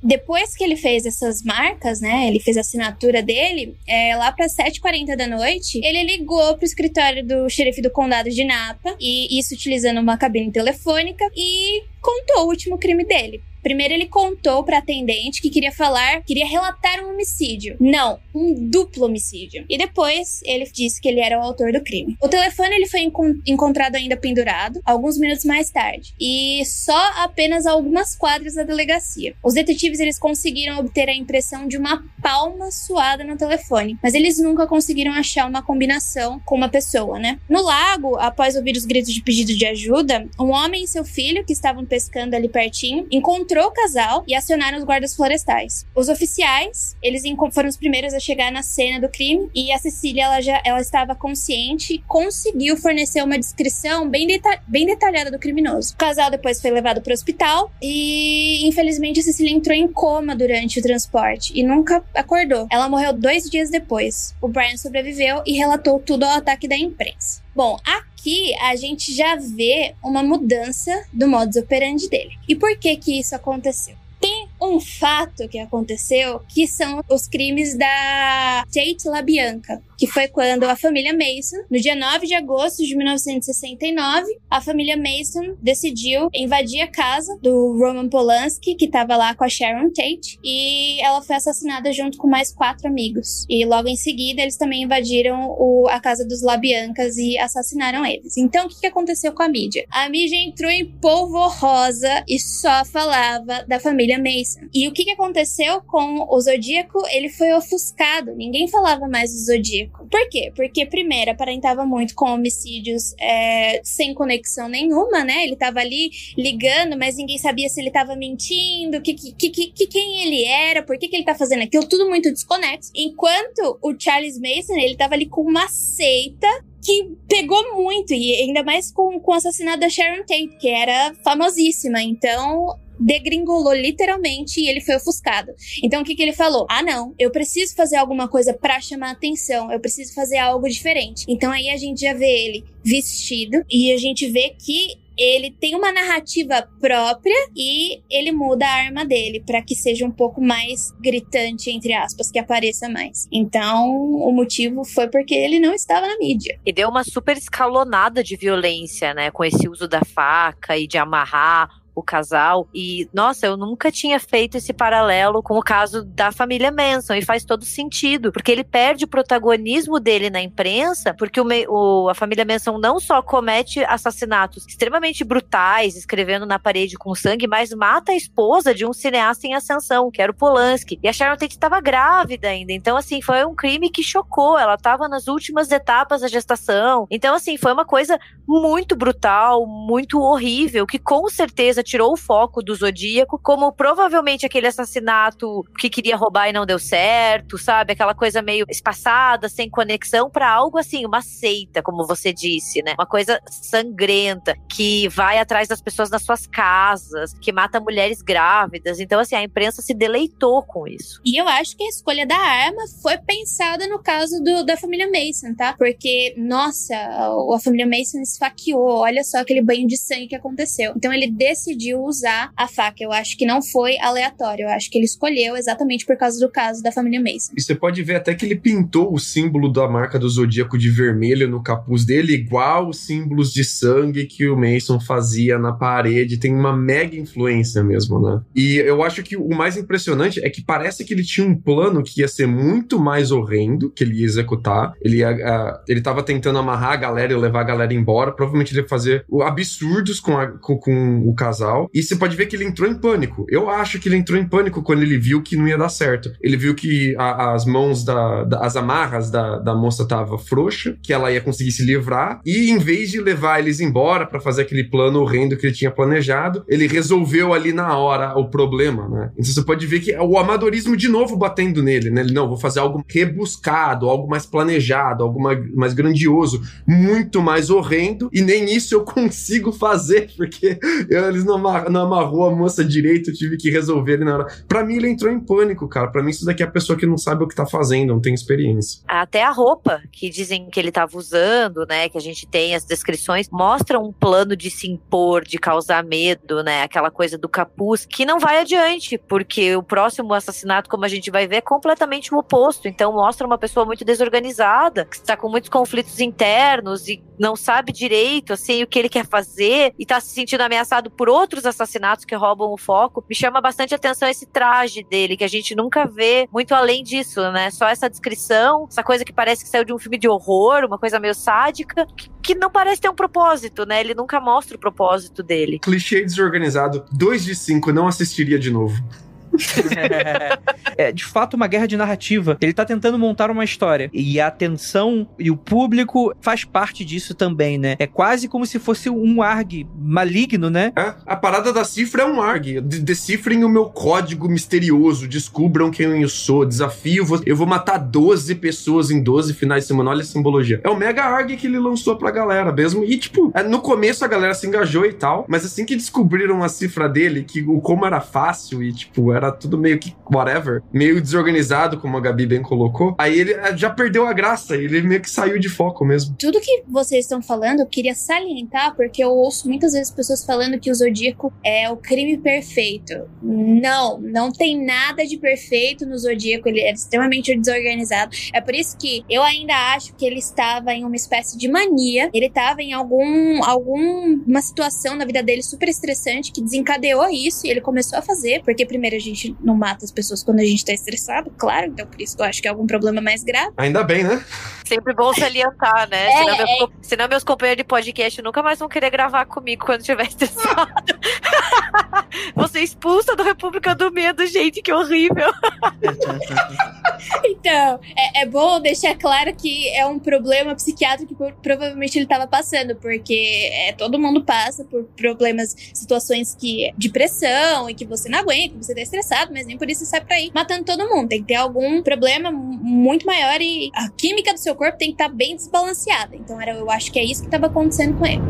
Depois que ele fez essas marcas, né, ele fez a assinatura dele, lá para 7h40 da noite, ele ligou pro escritório do xerife do condado de Napa, e isso utilizando uma cabine telefônica, e contou o último crime dele. Primeiro ele contou pra atendente que queria relatar um homicídio. Não, um duplo homicídio. E depois ele disse que ele era o autor do crime. O telefone ele foi encontrado ainda pendurado, alguns minutos mais tarde. E só apenas algumas quadras da delegacia. Os detetives eles conseguiram obter a impressão de uma palma suada no telefone. Mas eles nunca conseguiram achar uma combinação com uma pessoa, né? No lago, após ouvir os gritos de pedido de ajuda, um homem e seu filho, que estavam pescando ali pertinho, encontrou o casal e acionaram os guardas florestais. Os oficiais, eles foram os primeiros a chegar na cena do crime e a Cecília, ela estava consciente e conseguiu fornecer uma descrição bem detalhada do criminoso. O casal depois foi levado para o hospital e, infelizmente, a Cecília entrou em coma durante o transporte e nunca acordou. Ela morreu 2 dias depois. O Brian sobreviveu e relatou tudo ao ataque da imprensa. Bom, aqui a gente já vê uma mudança do modus operandi dele. E por que isso aconteceu? Tem um fato que aconteceu, que são os crimes da Tate LaBianca, que foi quando a família Mason, no dia 9 de agosto de 1969, a família Mason decidiu invadir a casa do Roman Polanski, que estava lá com a Sharon Tate, e ela foi assassinada junto com mais 4 amigos. E logo em seguida, eles também invadiram a casa dos LaBiancas e assassinaram eles. Então, o que aconteceu com a mídia? A mídia entrou em polvorosa e só falava da família Mason. E o que aconteceu com o Zodíaco? Ele foi ofuscado. Ninguém falava mais do Zodíaco. Zodíaco. Por quê? Porque, primeiro, aparentava muito com homicídios sem conexão nenhuma, né? Ele tava ali ligando, mas ninguém sabia se ele tava mentindo, quem ele era, por que ele tá fazendo aquilo, tudo muito desconexo. Enquanto o Charles Manson, ele tava ali com uma seita que pegou muito, e ainda mais com o assassinato da Sharon Tate, que era famosíssima. Então, degringolou literalmente e ele foi ofuscado. Então, o que ele falou? Ah, não, eu preciso fazer alguma coisa pra chamar atenção, eu preciso fazer algo diferente. Então, aí a gente já vê ele vestido e a gente vê que ele tem uma narrativa própria e ele muda a arma dele pra que seja um pouco mais gritante, entre aspas, que apareça mais. Então, o motivo foi porque ele não estava na mídia. E deu uma super escalonada de violência, né? Com esse uso da faca e de amarrar o casal. E, nossa, eu nunca tinha feito esse paralelo com o caso da família Manson, e faz todo sentido, porque ele perde o protagonismo dele na imprensa, porque a família Manson não só comete assassinatos extremamente brutais, escrevendo na parede com sangue, mas mata a esposa de um cineasta em ascensão, que era o Polanski, e a Sharon Tate estava grávida ainda. Então, assim, foi um crime que chocou, ela estava nas últimas etapas da gestação. Então, assim, foi uma coisa muito brutal, muito horrível, que com certeza tirou o foco do Zodíaco, como provavelmente aquele assassinato que queria roubar e não deu certo, sabe? Aquela coisa meio espaçada, sem conexão, pra algo assim, uma seita, como você disse, né? Uma coisa sangrenta, que vai atrás das pessoas nas suas casas, que mata mulheres grávidas. Então, assim, a imprensa se deleitou com isso. E eu acho que a escolha da arma foi pensada no caso da família Manson, tá? Porque, nossa, a família Manson esfaqueou, olha só aquele banho de sangue que aconteceu. Então ele decidiu usar a faca. Eu acho que não foi aleatório, eu acho que ele escolheu exatamente por causa do caso da família Manson. E você pode ver até que ele pintou o símbolo da marca do Zodíaco de vermelho no capuz dele, igual os símbolos de sangue que o Manson fazia na parede. Tem uma mega influência mesmo, né? E eu acho que o mais impressionante é que parece que ele tinha um plano que ia ser muito mais horrendo, que ele ia executar. Ele tava tentando amarrar a galera e levar a galera embora. Provavelmente ele ia fazer absurdos com o casal. E você pode ver que ele entrou em pânico. Eu acho que ele entrou em pânico quando ele viu que não ia dar certo. Ele viu que as mãos as amarras da moça tava frouxa, que ela ia conseguir se livrar, e em vez de levar eles embora pra fazer aquele plano horrendo que ele tinha planejado, ele resolveu ali na hora o problema, né? Então você pode ver que o amadorismo de novo batendo nele, né? Ele, não, vou fazer algo rebuscado, algo mais planejado, algo mais grandioso, muito mais horrendo, e nem isso eu consigo fazer, porque eles não amarrou a moça direito, eu tive que resolver ele na hora. Pra mim, ele entrou em pânico, cara. Pra mim, isso daqui é a pessoa que não sabe o que tá fazendo, não tem experiência. Até a roupa que dizem que ele tava usando, né, que a gente tem as descrições, mostra um plano de se impor, de causar medo, né, aquela coisa do capuz, que não vai adiante, porque o próximo assassinato, como a gente vai ver, é completamente o oposto. Então, mostra uma pessoa muito desorganizada, que está com muitos conflitos internos e não sabe direito, assim, o que ele quer fazer, e tá se sentindo ameaçado por outros assassinatos que roubam o foco. Me chama bastante atenção esse traje dele, que a gente nunca vê muito além disso, né? Só essa descrição, essa coisa que parece que saiu de um filme de horror, uma coisa meio sádica, que não parece ter um propósito, né? Ele nunca mostra o propósito dele. Clichê desorganizado, 2 de 5, não assistiria de novo. É de fato uma guerra de narrativa. Ele tá tentando montar uma história, e a atenção e o público faz parte disso também, né? É quase como se fosse um ARG maligno, né? A parada da cifra é um ARG. Decifrem o meu código misterioso, descubram quem eu sou, desafio, eu vou matar 12 pessoas em 12 finais de semana. Olha a simbologia. É o mega ARG que ele lançou pra galera mesmo. E tipo, no começo a galera se engajou e tal, mas assim que descobriram a cifra dele, que como era fácil e tipo, era tudo meio que whatever, meio desorganizado, como a Gabi bem colocou, aí ele já perdeu a graça, ele meio que saiu de foco mesmo. Tudo que vocês estão falando, eu queria salientar, porque eu ouço muitas vezes pessoas falando que o Zodíaco é o crime perfeito. Não tem nada de perfeito no Zodíaco, ele é extremamente desorganizado. É por isso que eu ainda acho que ele estava em uma espécie de mania, ele estava em alguma situação na vida dele super estressante que desencadeou isso, e ele começou a fazer, porque primeiro a gente não mata as pessoas quando a gente tá estressado, claro, então por isso eu acho que é algum problema mais grave. Ainda bem, né? Sempre bom salientar, né? Senão meus companheiros de podcast nunca mais vão querer gravar comigo quando estiver estressado. Você expulsa da República do Medo, gente, que horrível. Então, é bom deixar claro que é um problema psiquiátrico que provavelmente ele estava passando, porque todo mundo passa por problemas, situações de pressão e que você não aguenta, que você tá estressado, mas nem por isso você sai pra ir matando todo mundo. Tem que ter algum problema muito maior e a química do seu corpo tem que estar bem desbalanceada. Então eu acho que é isso que estava acontecendo com ele.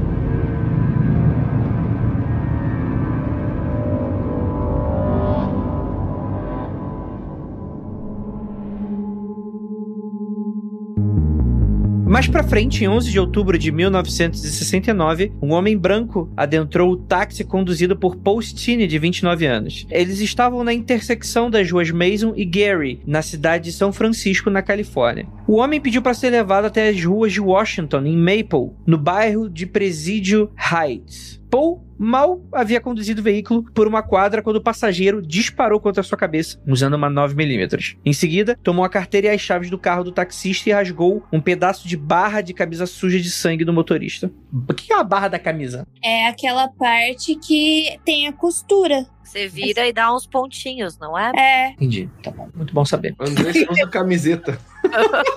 Mais pra frente, em 11 de outubro de 1969, um homem branco adentrou o táxi conduzido por Paul Stine, de 29 anos. Eles estavam na intersecção das ruas Mason e Gary, na cidade de São Francisco, na Califórnia. O homem pediu para ser levado até as ruas de Washington, em Maple, no bairro de Presidio Heights. Paul mal havia conduzido o veículo por uma quadra quando o passageiro disparou contra sua cabeça, usando uma 9mm. Em seguida, tomou a carteira e as chaves do carro do taxista e rasgou um pedaço de barra de camisa suja de sangue do motorista. O que é a barra da camisa? É aquela parte que tem a costura. Você vira e dá uns pontinhos, não é? É. Entendi. Tá bom. Muito bom saber. André usa camiseta.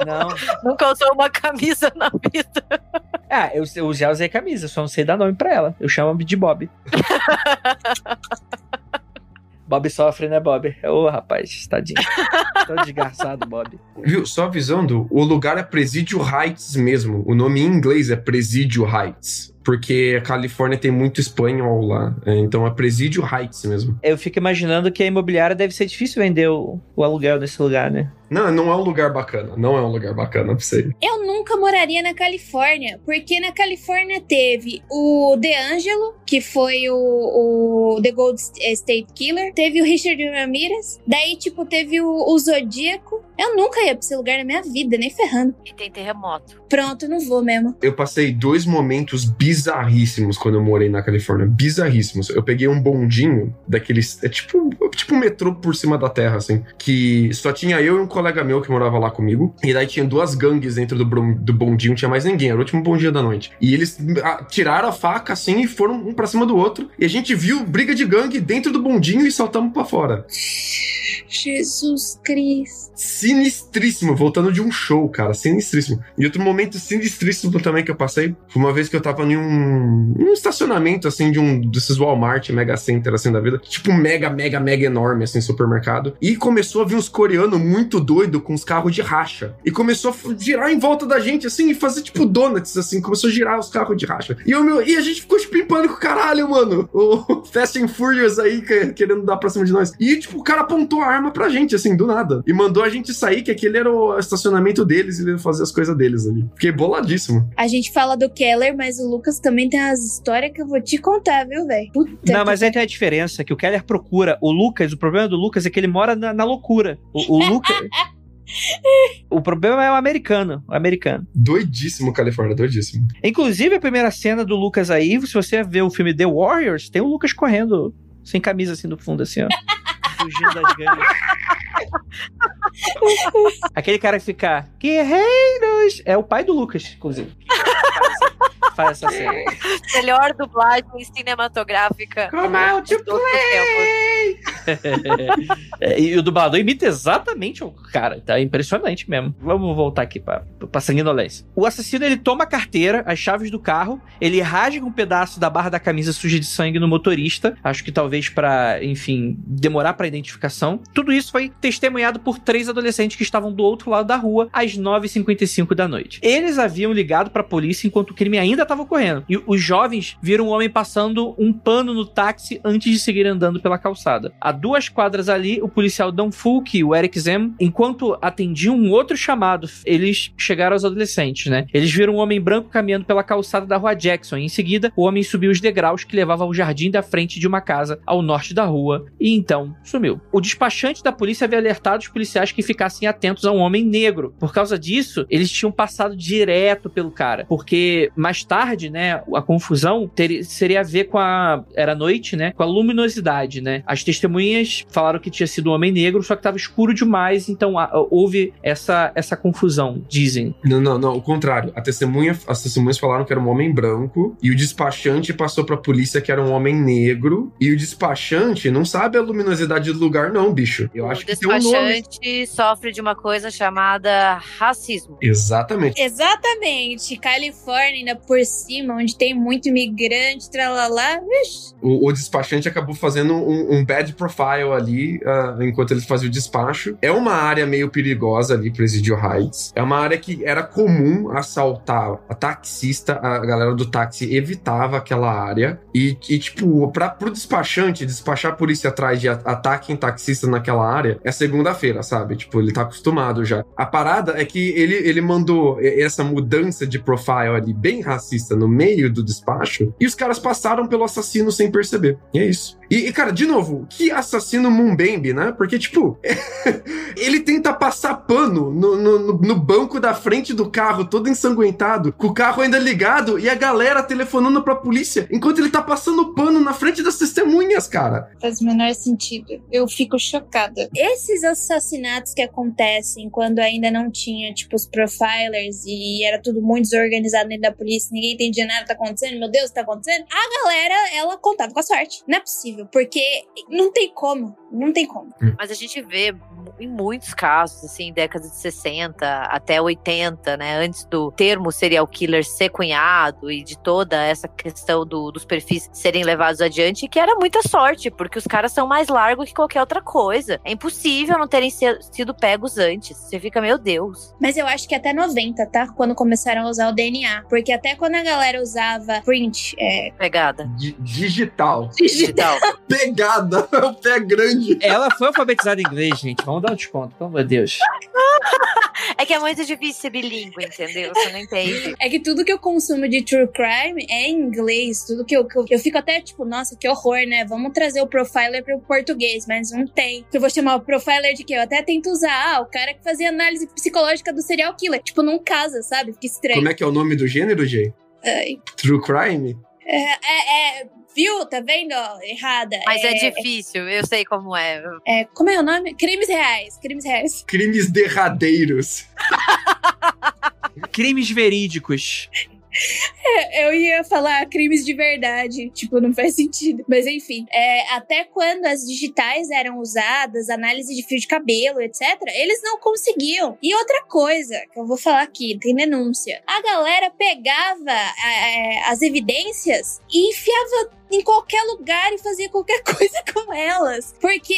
Não. Nunca usou uma camisa na vida. Eu já usei camisa, só não sei dar nome pra ela. Eu chamo de Bob. Bob sofre, né, Bob? Ô, rapaz, tadinho. Tô desgraçado, Bob. Viu? Só avisando, o lugar é Presidio Heights mesmo. O nome em inglês é Presidio Heights. Porque a Califórnia tem muito espanhol lá. Então é Presidio Heights mesmo. Eu fico imaginando que a imobiliária deve ser difícil vender o aluguel nesse lugar, né? Não é um lugar bacana. Não é um lugar bacana pra você ir. Eu nunca moraria na Califórnia, porque na Califórnia teve o DeAngelo, que foi o The Gold State Killer, teve o Richard Ramirez, daí, teve o Zodíaco. Eu nunca ia pra esse lugar na minha vida, nem ferrando. E tem terremoto. Pronto, não vou mesmo. Eu passei 2 momentos bizarríssimos quando eu morei na Califórnia. Bizarríssimos. Eu peguei um bondinho daqueles... É tipo um metrô por cima da terra, assim. Que só tinha eu e um colega meu que morava lá comigo. E daí tinha 2 gangues dentro do bondinho. Não tinha mais ninguém. Era o último bondinho da noite. E eles tiraram a faca, assim, e foram um pra cima do outro. E a gente viu briga de gangue dentro do bondinho e saltamos pra fora. Jesus Cristo. Sinistríssimo, voltando de um show, cara, sinistríssimo. E outro momento sinistríssimo também que eu passei foi uma vez que eu tava em um estacionamento, assim, de um desses Walmart, Mega Center, assim, da vida. Tipo, mega enorme, assim, supermercado. E começou a vir uns coreanos muito doidos com os carros de racha. E começou a girar em volta da gente, assim, e fazer, tipo, donuts, assim. Começou a girar os carros de racha. E a gente ficou, tipo, em pânico, caralho, mano. O Fast and Furious aí, querendo dar pra cima de nós. E, tipo, o cara apontou a arma pra gente, assim, do nada. E mandou a gente sair, que aquele era o estacionamento deles e ele ia fazer as coisas deles ali. Fiquei boladíssimo. A gente fala do Keller, mas o Lucas também tem umas histórias que eu vou te contar, viu, velho? Não, mas aí tem a diferença, que o Keller procura o Lucas, o problema do Lucas é que ele mora na loucura. O Lucas... O problema é o americano. Doidíssimo, Califórnia, doidíssimo. Inclusive, a primeira cena do Lucas aí, se você ver o filme The Warriors, tem o Lucas correndo sem camisa, assim, do fundo, assim, ó. Fugindo das gangues. Aquele cara que fica guerreiros é o pai do Lucas, inclusive. Faz essa cena. Melhor dublagem cinematográfica. Come out to play! E o dublador imita exatamente o cara. Tá impressionante mesmo. Vamos voltar aqui pra sanguinolência. O assassino, ele toma a carteira, as chaves do carro, ele rasga um pedaço da barra da camisa suja de sangue no motorista. Acho que talvez pra, enfim, demorar pra identificação. Tudo isso foi testemunhado por 3 adolescentes que estavam do outro lado da rua às 9h55 da noite. Eles haviam ligado pra polícia enquanto o crime ainda estava ocorrendo. E os jovens viram um homem passando um pano no táxi antes de seguir andando pela calçada. A 2 quadras ali, o policial Dan Fulk e o Eric Zem, enquanto atendiam um outro chamado, eles chegaram aos adolescentes, né? Eles viram um homem branco caminhando pela calçada da rua Jackson. E em seguida, o homem subiu os degraus que levavam ao jardim da frente de uma casa ao norte da rua e então sumiu. O despachante da polícia havia alertado os policiais que ficassem atentos a um homem negro. Por causa disso, eles tinham passado direto pelo cara, porque mais tarde, né, a confusão seria a ver com era noite, né, com a luminosidade, né. As testemunhas testemunhas falaram que tinha sido um homem negro, só que tava escuro demais, então houve essa confusão, dizem. Não, o contrário. As testemunhas falaram que era um homem branco, e o despachante passou pra polícia que era um homem negro, e o despachante não sabe a luminosidade do lugar não, bicho. Eu acho que tem um nome. O despachante sofre de uma coisa chamada racismo. Exatamente. Califórnia, ainda por cima, onde tem muito imigrante, tralalá, vixi. O despachante acabou fazendo um bad profile ali, enquanto ele fazia o despacho. É uma área meio perigosa ali, Presidio Heights. É uma área que era comum assaltar a taxista, a galera do táxi evitava aquela área. E tipo, pro despachante, despachar a polícia atrás de ataque em taxista naquela área, é segunda-feira, sabe? Tipo, ele tá acostumado já. A parada é que ele mandou essa mudança de profile ali, bem racista, no meio do despacho, e os caras passaram pelo assassino sem perceber. E é isso. E, cara, de novo, que assassino Mumbembe, né? Porque, tipo, ele tenta passar pano no banco da frente do carro, todo ensanguentado, com o carro ainda ligado, e a galera telefonando pra polícia, enquanto ele tá passando pano na frente das testemunhas, cara. Faz o menor sentido. Eu fico chocada. Esses assassinatos que acontecem quando ainda não tinha, tipo, os profilers e era tudo muito desorganizado dentro da polícia, ninguém entendia nada que tá acontecendo, meu Deus, tá acontecendo? A galera, ela contava com a sorte. Não é possível, porque não tem como. Mas a gente vê em muitos casos, assim, décadas de 60 até 80, né, antes do termo serial killer ser cunhado e de toda essa questão dos perfis serem levados adiante, que era muita sorte, porque os caras são mais largos que qualquer outra coisa. É impossível não terem sido pegos antes. Você fica, meu Deus. Mas eu acho que até 90, tá? Quando começaram a usar o DNA. Porque até quando a galera usava print... Pegada. Digital. Pegada. É o pé grande. Ela foi alfabetizada em inglês, gente. Vamos dar um desconto, pelo amor de Deus. É que é muito difícil ser bilíngue, entendeu? Você não entende. É que tudo que eu consumo de true crime é em inglês. Tudo que eu fico até tipo, nossa, que horror, né? Vamos trazer o profiler pro português, mas não tem. Eu vou chamar o profiler de quê? Eu até tento usar, o cara que fazia análise psicológica do serial killer. Tipo, não casa, sabe? Fica estranho. Como é que é o nome do gênero, Jay? True crime? Viu? Tá vendo? Errada. Mas é difícil, eu sei como é. Como é o nome? Crimes reais. Crimes derradeiros. Crimes verídicos. Eu ia falar crimes de verdade, tipo, não faz sentido. Mas enfim, até quando as digitais eram usadas, análise de fio de cabelo, etc., eles não conseguiam. E outra coisa que eu vou falar aqui, tem denúncia. A galera pegava as evidências e enfiava em qualquer lugar e fazia qualquer coisa com elas. Porque...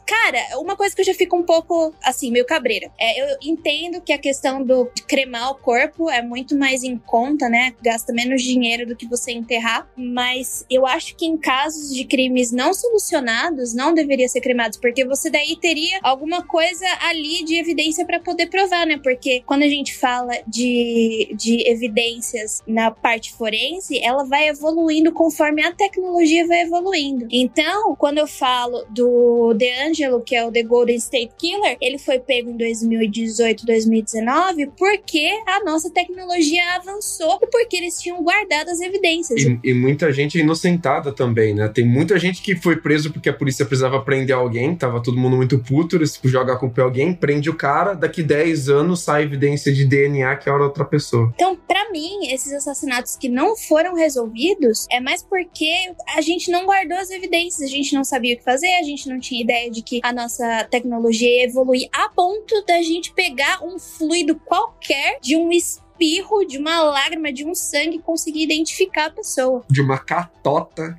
Cara, uma coisa que eu já fico um pouco, assim, meio cabreira. Eu entendo que a questão de cremar o corpo é muito mais em conta, né? Gasta menos dinheiro do que você enterrar. Mas eu acho que em casos de crimes não solucionados, não deveria ser cremados. Porque você daí teria alguma coisa ali de evidência pra poder provar, né? Porque quando a gente fala de evidências na parte forense, ela vai evoluindo conforme a tecnologia vai evoluindo. Então, quando eu falo do DeAngelo, que é o The Golden State Killer, ele foi pego em 2018, 2019, porque a nossa tecnologia avançou e porque eles tinham guardado as evidências. E muita gente é inocentada também, né? Tem muita gente que foi preso porque a polícia precisava prender alguém, tava todo mundo muito puto, eles joga a culpa em alguém, prende o cara, daqui 10 anos sai evidência de DNA que era outra pessoa. Então, pra mim, esses assassinatos que não foram resolvidos é mais porque a gente não guardou as evidências, a gente não sabia o que fazer, a gente não tinha ideia de que a nossa tecnologia ia evoluir a ponto da gente pegar um fluido qualquer de um espirro, de uma lágrima, de um sangue e conseguir identificar a pessoa. De uma catota.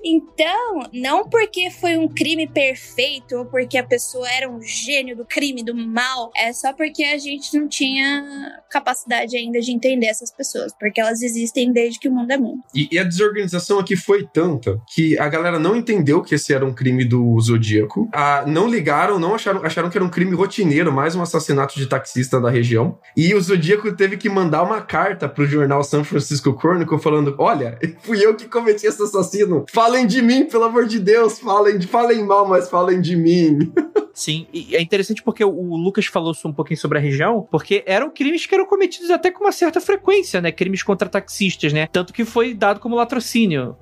Então, não porque foi um crime perfeito ou porque a pessoa era um gênio do crime, do mal, é só porque a gente não tinha capacidade ainda de entender essas pessoas, porque elas existem desde que o mundo é mundo. E a desorganização aqui foi tanta que a galera não entendeu que esse era um crime do Zodíaco, não ligaram, não acharam que era um crime rotineiro, mais um assassinato de taxista da região, e o Zodíaco teve que mandar uma carta pro jornal San Francisco Chronicle falando, olha, fui eu que cometi esse assassino, falem de mim, pelo amor de Deus, falem mal, mas falem de mim. Sim, e é interessante porque o Lucas falou um pouquinho sobre a região, porque eram crimes que eram cometidos até com uma certa frequência, né? Crimes contra taxistas, né? Tanto que foi dado como latrocínio,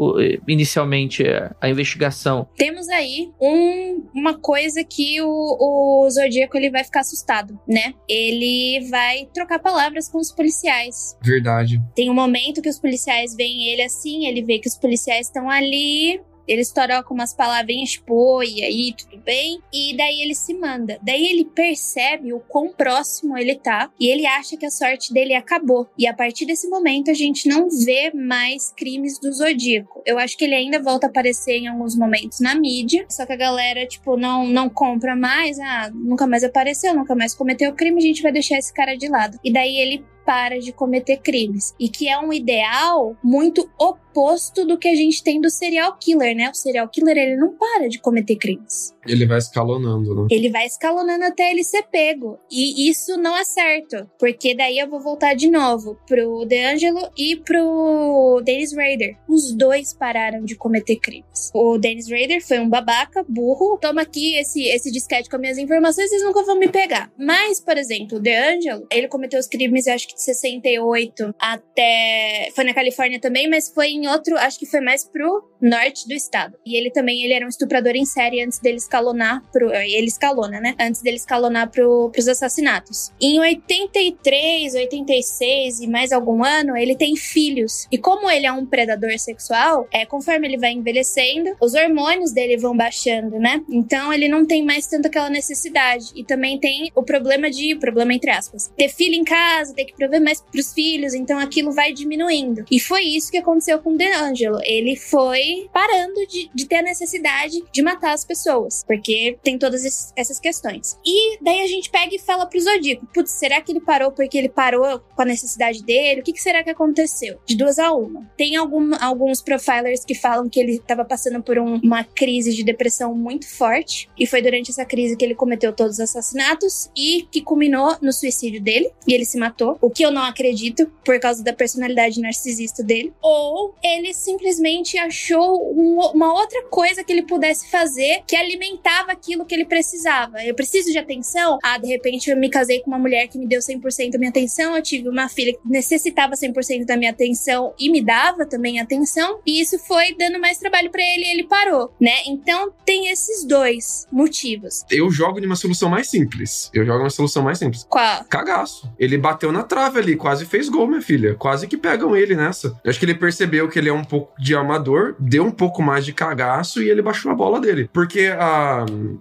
inicialmente, a investigação. Temos aí uma coisa que o Zodíaco, ele vai ficar assustado, né? Ele vai trocar palavras com os policiais. Verdade. Tem um momento que os policiais veem ele assim, ele vê que os policiais estão ali... Eles trocam umas palavrinhas, tipo, e aí, tudo bem? E daí ele se manda. Daí ele percebe o quão próximo ele tá. E ele acha que a sorte dele acabou. E a partir desse momento, a gente não vê mais crimes do Zodíaco. Eu acho que ele ainda volta a aparecer em alguns momentos na mídia. Só que a galera, tipo, não compra mais. Ah, nunca mais apareceu, nunca mais cometeu crime. A gente vai deixar esse cara de lado. E daí ele para de cometer crimes. E que é um ideal muito oposto do que a gente tem do serial killer, né? O serial killer, ele não para de cometer crimes. Ele vai escalonando, né? Ele vai escalonando até ele ser pego. E isso não é certo. Porque daí eu vou voltar de novo pro DeAngelo e pro Dennis Rader. Os dois pararam de cometer crimes. O Dennis Rader foi um babaca, burro. Toma aqui esse disquete com as minhas informações, vocês nunca vão me pegar. Mas, por exemplo, o DeAngelo, ele cometeu os crimes, eu acho que de 68 até... Foi na Califórnia também, mas foi em outro... Acho que foi mais pro norte do estado. E ele também, ele era um estuprador em série antes dele escalonar pro... Ele escalona, né? Antes dele escalonar pros assassinatos. Em 83, 86 e mais algum ano, ele tem filhos. E como ele é um predador sexual, conforme ele vai envelhecendo, os hormônios dele vão baixando, né? Então ele não tem mais tanto aquela necessidade. E também tem o problema entre aspas, ter filho em casa, ter que prover mais pros filhos, então aquilo vai diminuindo. E foi isso que aconteceu com o DeAngelo. Ele foi parando de ter a necessidade de matar as pessoas, porque tem todas essas questões. E daí a gente pega e fala pro Zodíaco, putz, será que ele parou porque ele parou com a necessidade dele? O que será que aconteceu? De duas a uma. Tem alguns profilers que falam que ele estava passando por uma crise de depressão muito forte, e foi durante essa crise que ele cometeu todos os assassinatos e que culminou no suicídio dele, e ele se matou, o que eu não acredito, por causa da personalidade narcisista dele. Ou ele simplesmente achou uma outra coisa que ele pudesse fazer que alimentava aquilo que ele precisava. Eu preciso de atenção? Ah, de repente eu me casei com uma mulher que me deu 100% da minha atenção, eu tive uma filha que necessitava 100% da minha atenção e me dava também atenção, e isso foi dando mais trabalho pra ele e ele parou, né? Então tem esses dois motivos. Eu jogo numa solução mais simples. Qual? Cagaço. Ele bateu na trave ali, quase fez gol, minha filha. Quase que pegam ele nessa. Eu acho que ele percebeu que ele é um pouco de amador, deu um pouco mais de cagaço e ele baixou a bola dele. Porque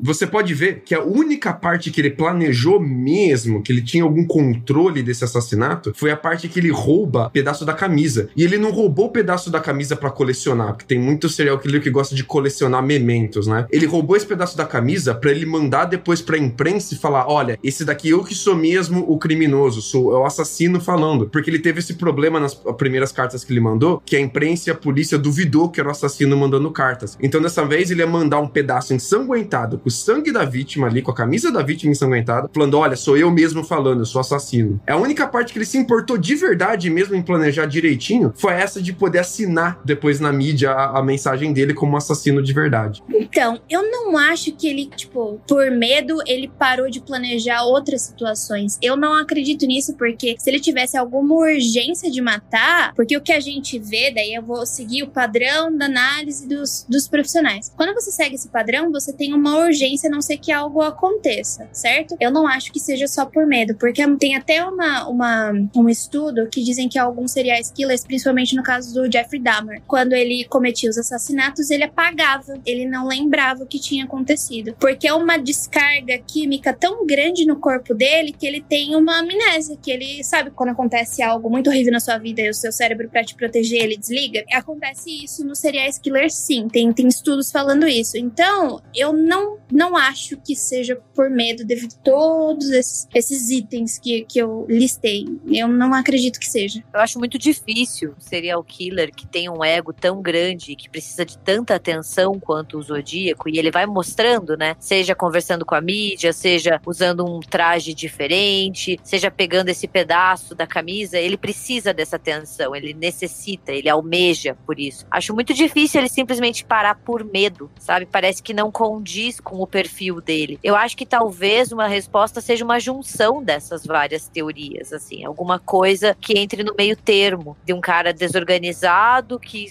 você pode ver que a única parte que ele planejou mesmo, que ele tinha algum controle desse assassinato, foi a parte que ele rouba pedaço da camisa. E ele não roubou o pedaço da camisa pra colecionar, porque tem muito serial killer que gosta de colecionar mementos, né? Ele roubou esse pedaço da camisa pra ele mandar depois pra imprensa e falar, olha, esse daqui eu que sou mesmo o criminoso, sou o assassino falando. Porque ele teve esse problema nas primeiras cartas que ele mandou, que a imprensa e a polícia duvidou que era o assassino mandando cartas. Então dessa vez ele ia mandar um pedaço ensanguentado com o sangue da vítima ali, com a camisa da vítima ensanguentada, falando, olha, sou eu mesmo falando, eu sou assassino. É a única parte que ele se importou de verdade mesmo em planejar direitinho, foi essa de poder assinar depois na mídia a mensagem dele como um assassino de verdade. Então, eu não acho que ele, por medo, ele parou de planejar outras situações. Eu não acredito nisso, porque se ele tivesse alguma urgência de matar, porque o que a gente vê, daí eu vou seguir o padrão da análise dos profissionais. Quando você segue esse padrão, você tem uma urgência, a não ser que algo aconteça, certo? Eu não acho que seja só por medo, porque tem até um estudo que dizem que alguns serial killers, principalmente no caso do Jeffrey Dahmer, quando ele cometia os assassinatos, ele apagava, ele não lembrava o que tinha acontecido, porque é uma descarga química tão grande no corpo dele que ele tem uma amnésia, que ele sabe quando acontece algo muito horrível na sua vida e o seu cérebro, pra te proteger, ele desliga. Acontece isso no serial killer, sim, tem estudos falando isso. Então eu não acho que seja por medo devido a todos esses itens que eu listei. Eu não acredito que seja. Eu acho muito difícil um serial killer que tem um ego tão grande, que precisa de tanta atenção quanto o Zodíaco, e ele vai mostrando, né? Seja conversando com a mídia, seja usando um traje diferente, seja pegando esse pedaço pedaço da camisa, ele precisa dessa atenção, ele necessita, ele almeja por isso. Acho muito difícil ele simplesmente parar por medo, sabe? Parece que não condiz com o perfil dele. Eu acho que talvez uma resposta seja uma junção dessas várias teorias, assim, alguma coisa que entre no meio termo de um cara desorganizado que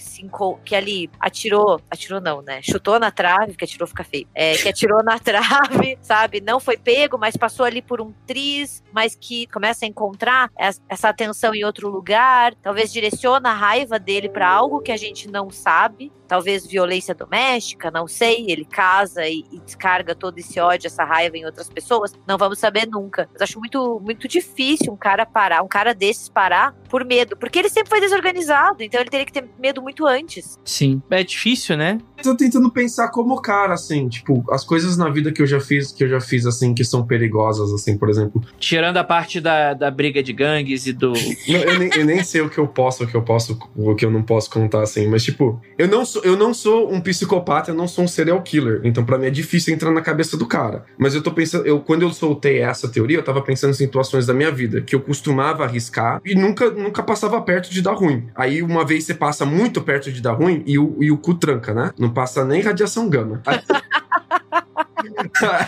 ali atirou não, né? Chutou na trave, porque atirou fica feio. Que atirou na trave, sabe? Não foi pego, mas passou ali por um triz, mas que começa a encontrar essa atenção em outro lugar, talvez direciona a raiva dele pra algo que a gente não sabe, talvez violência doméstica, não sei, ele casa e descarga todo esse ódio, essa raiva em outras pessoas, não vamos saber nunca. Mas acho muito, muito difícil um cara desses parar por medo, porque ele sempre foi desorganizado, então ele teria que ter medo muito antes. Sim, é difícil, né? Tô tentando pensar como cara, assim, tipo, as coisas na vida que eu já fiz, assim, que são perigosas, assim, por exemplo. Tirando a parte da briga de gangues e do... eu nem sei o que eu não posso contar, assim, mas, tipo, eu não sou um psicopata, eu não sou um serial killer, então pra mim é difícil entrar na cabeça do cara. Mas eu tô pensando, quando eu soltei essa teoria, eu tava pensando em situações da minha vida, que eu costumava arriscar e nunca passava perto de dar ruim. Aí uma vez você passa muito perto de dar ruim e o cu tranca, né? Não passa nem radiação gama.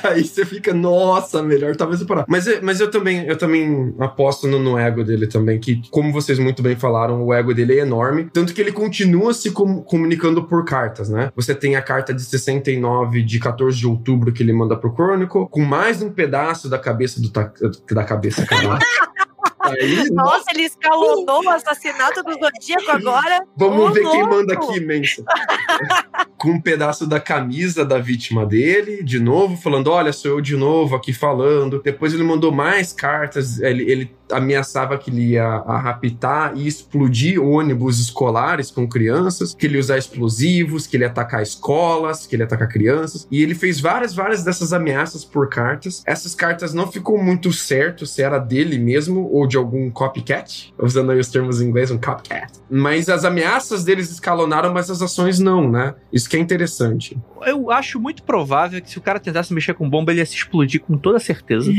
Aí você fica, nossa, melhor talvez eu parar. Mas eu também aposto no ego dele também, que, como vocês muito bem falaram, o ego dele é enorme, tanto que ele continua se comunicando por cartas, né? Você tem a carta de 69 de 14 de outubro que ele manda pro Chronicle, com mais um pedaço da cabeça da cabeça, cara. Aí, nossa, ele escalonou o assassinato do Zodíaco agora. Vamos ver quem manda aqui, imensa. Com um pedaço da camisa da vítima dele, de novo, falando, olha, sou eu de novo aqui falando. Depois ele mandou mais cartas, ele ameaçava que ele ia raptar e explodir ônibus escolares com crianças, que ele ia usar explosivos, que ele ia atacar escolas, que ele ia atacar crianças. E ele fez várias dessas ameaças por cartas. Essas cartas não ficou muito certo se era dele mesmo ou de algum copycat, usando aí os termos em inglês, um copycat. Mas as ameaças deles escalonaram, mas as ações não, né? Isso que é interessante. Eu acho muito provável que se o cara tentasse mexer com bomba, ele ia se explodir com toda certeza.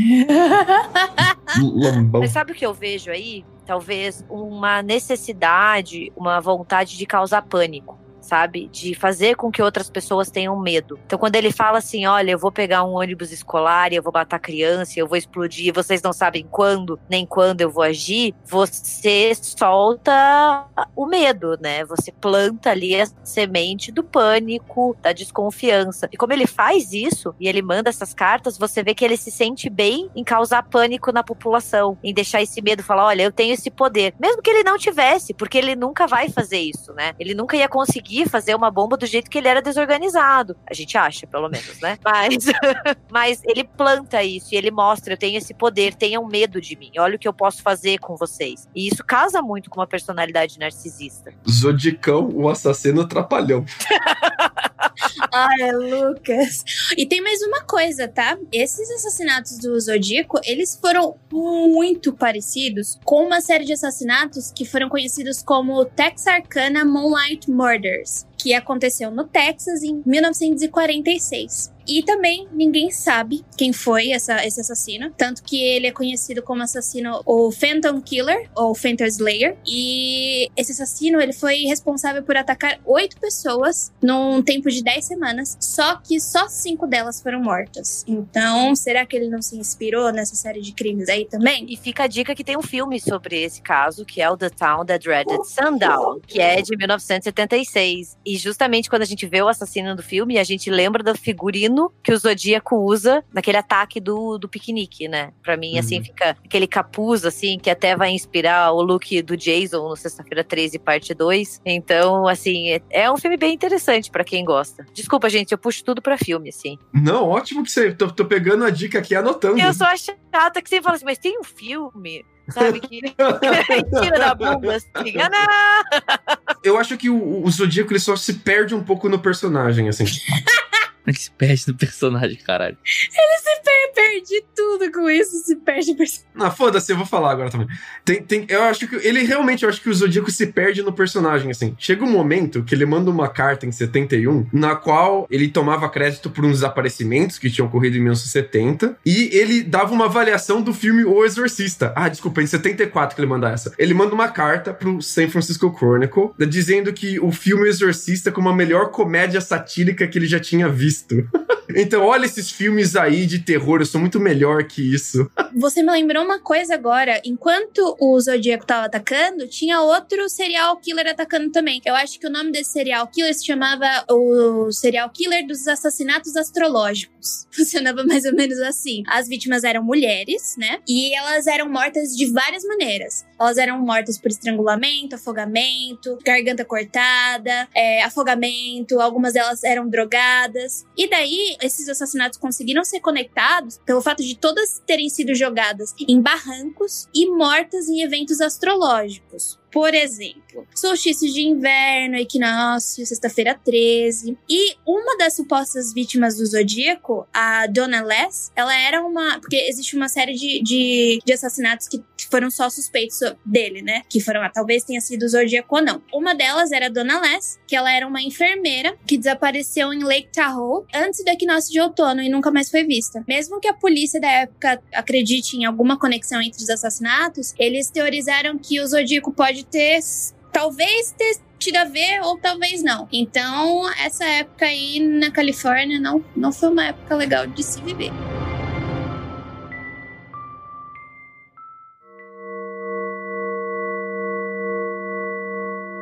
Lambão. Mas sabe o que eu vejo aí? Talvez uma necessidade, uma vontade de causar pânico, sabe? De fazer com que outras pessoas tenham medo. Então, quando ele fala assim, olha, eu vou pegar um ônibus escolar e eu vou matar criança, eu vou explodir, vocês não sabem quando, nem quando eu vou agir, você solta o medo, né? Você planta ali a semente do pânico, da desconfiança. E como ele faz isso, e ele manda essas cartas, você vê que ele se sente bem em causar pânico na população, em deixar esse medo, falar, olha, eu tenho esse poder. Mesmo que ele não tivesse, porque ele nunca vai fazer isso, né? Ele nunca ia conseguir fazer uma bomba do jeito que ele era desorganizado. A gente acha, pelo menos, né? Mas ele planta isso e ele mostra, eu tenho esse poder, tenham medo de mim, olha o que eu posso fazer com vocês. E isso casa muito com uma personalidade narcisista. Zodicão, o assassino trapalhão. Ai, Lucas. E tem mais uma coisa, tá? Esses assassinatos do Zodíaco, eles foram muito parecidos com uma série de assassinatos que foram conhecidos como Texarkana Moonlight Murders, que aconteceu no Texas em 1946. E também ninguém sabe quem foi esse assassino. Tanto que ele é conhecido como assassino, o Phantom Killer, ou Phantom Slayer. E esse assassino, ele foi responsável por atacar 8 pessoas num tempo de 10 semanas. Só que só 5 delas foram mortas. Então, será que ele não se inspirou nessa série de crimes aí também? E fica a dica que tem um filme sobre esse caso, que é o The Town That Dreaded Sundown, que é de 1976. E justamente quando a gente vê o assassino do filme, a gente lembra do figurino que o Zodíaco usa naquele ataque do piquenique, né? Pra mim, assim, fica aquele capuz, assim, que até vai inspirar o look do Jason no Sexta-feira 13, parte 2. Então, assim, é um filme bem interessante pra quem gosta. Desculpa, gente, eu puxo tudo pra filme, assim. Não, ótimo que você... Tô pegando a dica aqui e anotando. Eu sou a chata que sempre fala assim, mas tem um filme... Sabe, que tira da bunda, assim, Eu acho que o Zodíaco, ele só se perde um pouco no personagem, assim. Ele se perde no personagem, caralho. Ele se perde perdi tudo com isso, se perde personagem. Ah, foda-se, eu vou falar agora também. Eu acho que eu acho que o Zodíaco se perde no personagem, assim. Chega um momento que ele manda uma carta em 71, na qual ele tomava crédito por uns desaparecimentos que tinham ocorrido em 1970, e ele dava uma avaliação do filme O Exorcista. Ah, desculpa, em 74 que ele manda essa. Ele manda uma carta pro San Francisco Chronicle, dizendo que o filme O Exorcista é como a melhor comédia satírica que ele já tinha visto. Então, olha esses filmes aí de terror, eu sou muito melhor que isso. Você me lembrou uma coisa agora. Enquanto o Zodíaco tava atacando, tinha outro serial killer atacando também. Eu acho que o nome desse serial killer se chamava o serial killer dos assassinatos astrológicos. Funcionava mais ou menos assim. As vítimas eram mulheres, né? E elas eram mortas de várias maneiras. Elas eram mortas por estrangulamento, afogamento, garganta cortada, afogamento. Algumas delas eram drogadas. E daí, esses assassinatos conseguiram ser conectados pelo fato de todas terem sido jogadas em barrancos e mortas em eventos astrológicos. Por exemplo, solstício de inverno, equinócio, sexta-feira 13. E uma das supostas vítimas do Zodíaco, a Donna Les, ela era uma... Porque existe uma série de assassinatos que foram só suspeitos dele, né? Que foram, talvez tenha sido o Zodíaco ou não. Uma delas era a Donna Les, que ela era uma enfermeira que desapareceu em Lake Tahoe antes do equinócio de outono e nunca mais foi vista. Mesmo que a polícia da época acredite em alguma conexão entre os assassinatos, eles teorizaram que o Zodíaco pode talvez ter tido a ver ou talvez não. Então, essa época aí na Califórnia não foi uma época legal de se viver.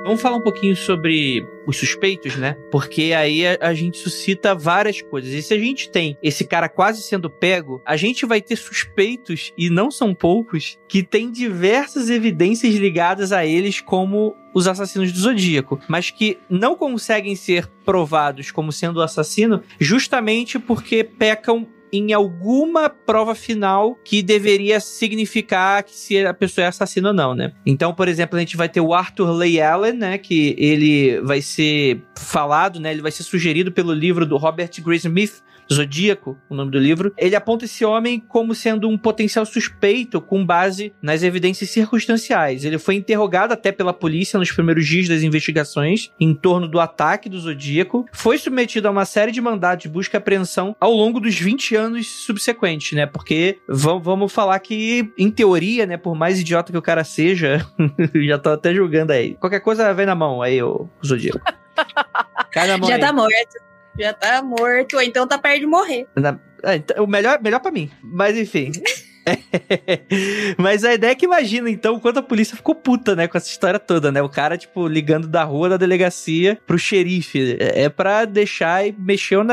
Vamos falar um pouquinho sobre os suspeitos, né? Porque aí a gente suscita várias coisas. E se a gente tem esse cara quase sendo pego, a gente vai ter suspeitos, e não são poucos, que tem diversas evidências ligadas a eles como os assassinos do Zodíaco, mas que não conseguem ser provados como sendo o assassino justamente porque pecam em alguma prova final que deveria significar que se a pessoa é assassina ou não, né? Então, por exemplo, a gente vai ter o Arthur Leigh Allen, né? Que ele vai ser falado, né? Ele vai ser sugerido pelo livro do Robert Graysmith, Zodíaco, o nome do livro. Ele aponta esse homem como sendo um potencial suspeito com base nas evidências circunstanciais. Ele foi interrogado até pela polícia nos primeiros dias das investigações em torno do ataque do Zodíaco. Foi submetido a uma série de mandados de busca e apreensão ao longo dos 20 anos subsequentes, né? Porque vamos falar que, em teoria, né? Por mais idiota que o cara seja, já tô até julgando aí. Qualquer coisa vem na mão aí, o Zodíaco. Cai na mão já aí. Tá morto. Já tá morto, ou então tá perto de morrer. O melhor pra mim. Mas enfim. Mas a ideia é que imagina, então, quanto a polícia ficou puta, né, com essa história toda, né? O cara, tipo, ligando da rua da delegacia pro xerife. É pra deixar e mexeu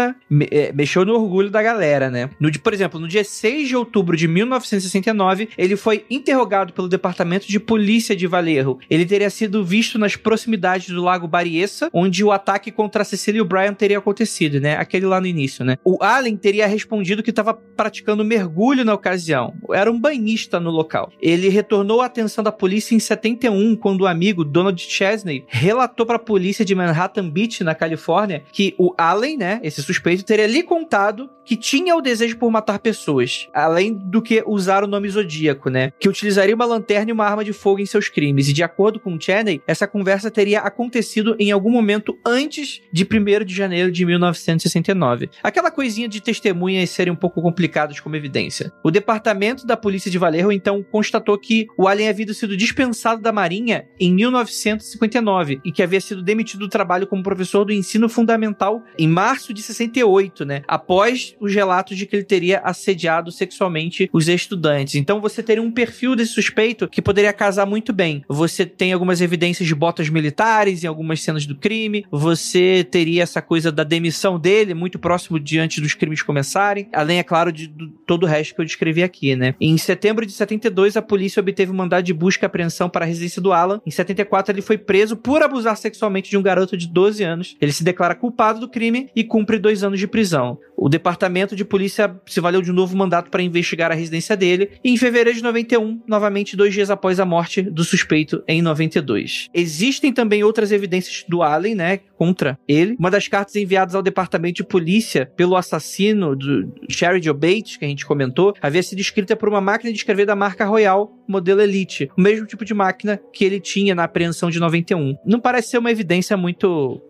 no orgulho da galera, né? Por exemplo, no dia 6 de outubro de 1969, ele foi interrogado pelo Departamento de Polícia de Vallejo. Ele teria sido visto nas proximidades do Lago Berryessa, onde o ataque contra a Cecília e o Brian teria acontecido, né? Aquele lá no início, né? O Allen teria respondido que estava praticando mergulho na ocasião. Era um banhista no local. Ele retornou a atenção da polícia em 71, quando o amigo Donald Chesney relatou para a polícia de Manhattan Beach, na Califórnia, que o Allen, né, esse suspeito, teria lhe contado que tinha o desejo por matar pessoas, além do que usar o nome Zodíaco, né, que utilizaria uma lanterna e uma arma de fogo em seus crimes. E de acordo com Chesney, essa conversa teria acontecido em algum momento antes de 1º de janeiro de 1969. Aquela coisinha de testemunhas serem um pouco complicadas como evidência. O departamento da polícia de Vallejo, então, constatou que o Allen havia sido dispensado da Marinha em 1959 e que havia sido demitido do trabalho como professor do ensino fundamental em março de 68, né? Após os relatos de que ele teria assediado sexualmente os estudantes. Então, você teria um perfil desse suspeito que poderia casar muito bem. Você tem algumas evidências de botas militares em algumas cenas do crime. Você teria essa coisa da demissão dele, muito próximo de antes dos crimes começarem. Além, é claro, de todo o resto que eu descrevi aqui, né? né? Em setembro de 72, a polícia obteve um mandado de busca e apreensão para a residência do Alan. Em 74, ele foi preso por abusar sexualmente de um garoto de 12 anos. Ele se declara culpado do crime e cumpre 2 anos de prisão. O departamento de polícia se valeu de um novo mandato para investigar a residência dele. E em fevereiro de 91, novamente 2 dias após a morte do suspeito em 92. Existem também outras evidências do Allen, né, contra ele. Uma das cartas enviadas ao departamento de polícia pelo assassino do Sherry Joe Bates, que a gente comentou, havia sido escrita por uma máquina de escrever da marca Royal, modelo Elite. O mesmo tipo de máquina que ele tinha na apreensão de 91. Não parece ser uma evidência muito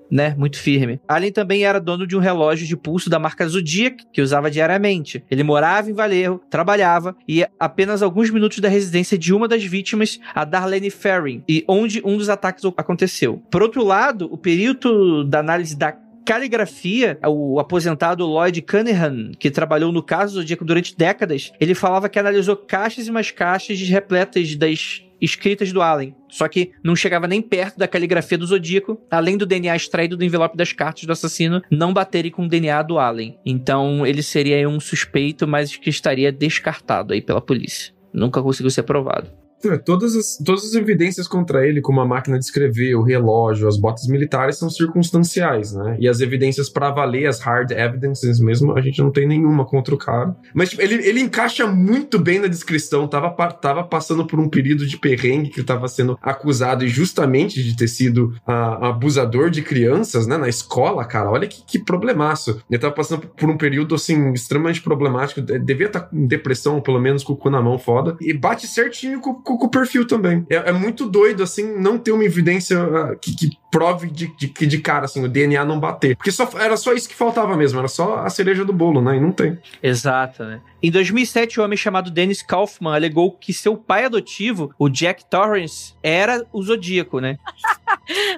firme. Allen também era dono de um relógio de pulso da marca Zodiac, que usava diariamente. Ele morava em Vallejo, trabalhava, e apenas alguns minutos da residência de uma das vítimas, a Darlene Ferrin, e onde um dos ataques aconteceu. Por outro lado, o perito da análise da caligrafia, o aposentado Lloyd Cunningham, que trabalhou no caso Zodíaco durante décadas, ele falava que analisou caixas e mais caixas repletas das escritas do Allen, só que não chegava nem perto da caligrafia do Zodíaco, além do DNA extraído do envelope das cartas do assassino não baterem com o DNA do Allen. Então ele seria um suspeito, mas que estaria descartado aí pela polícia. Nunca conseguiu ser provado. Todas as evidências contra ele, como a máquina de escrever, o relógio, as botas militares, são circunstanciais, né? E as evidências pra valer, as hard evidences mesmo, a gente não tem nenhuma contra o cara. Mas tipo, ele encaixa muito bem na descrição. Tava passando por um período de perrengue, que tava sendo acusado justamente de ter sido abusador de crianças, né? Na escola, cara. Olha que problemaço. Ele tava passando por um período, assim, extremamente problemático. Devia estar com depressão, pelo menos com o cu na mão, foda. E bate certinho com o perfil também. É muito doido, assim, não ter uma evidência que prove de cara, assim, o DNA não bater. Porque era só isso que faltava mesmo, era só a cereja do bolo, né? E não tem. Exato, né? Em 2007, um homem chamado Dennis Kaufman alegou que seu pai adotivo, o Jack Torrance, era o Zodíaco, né?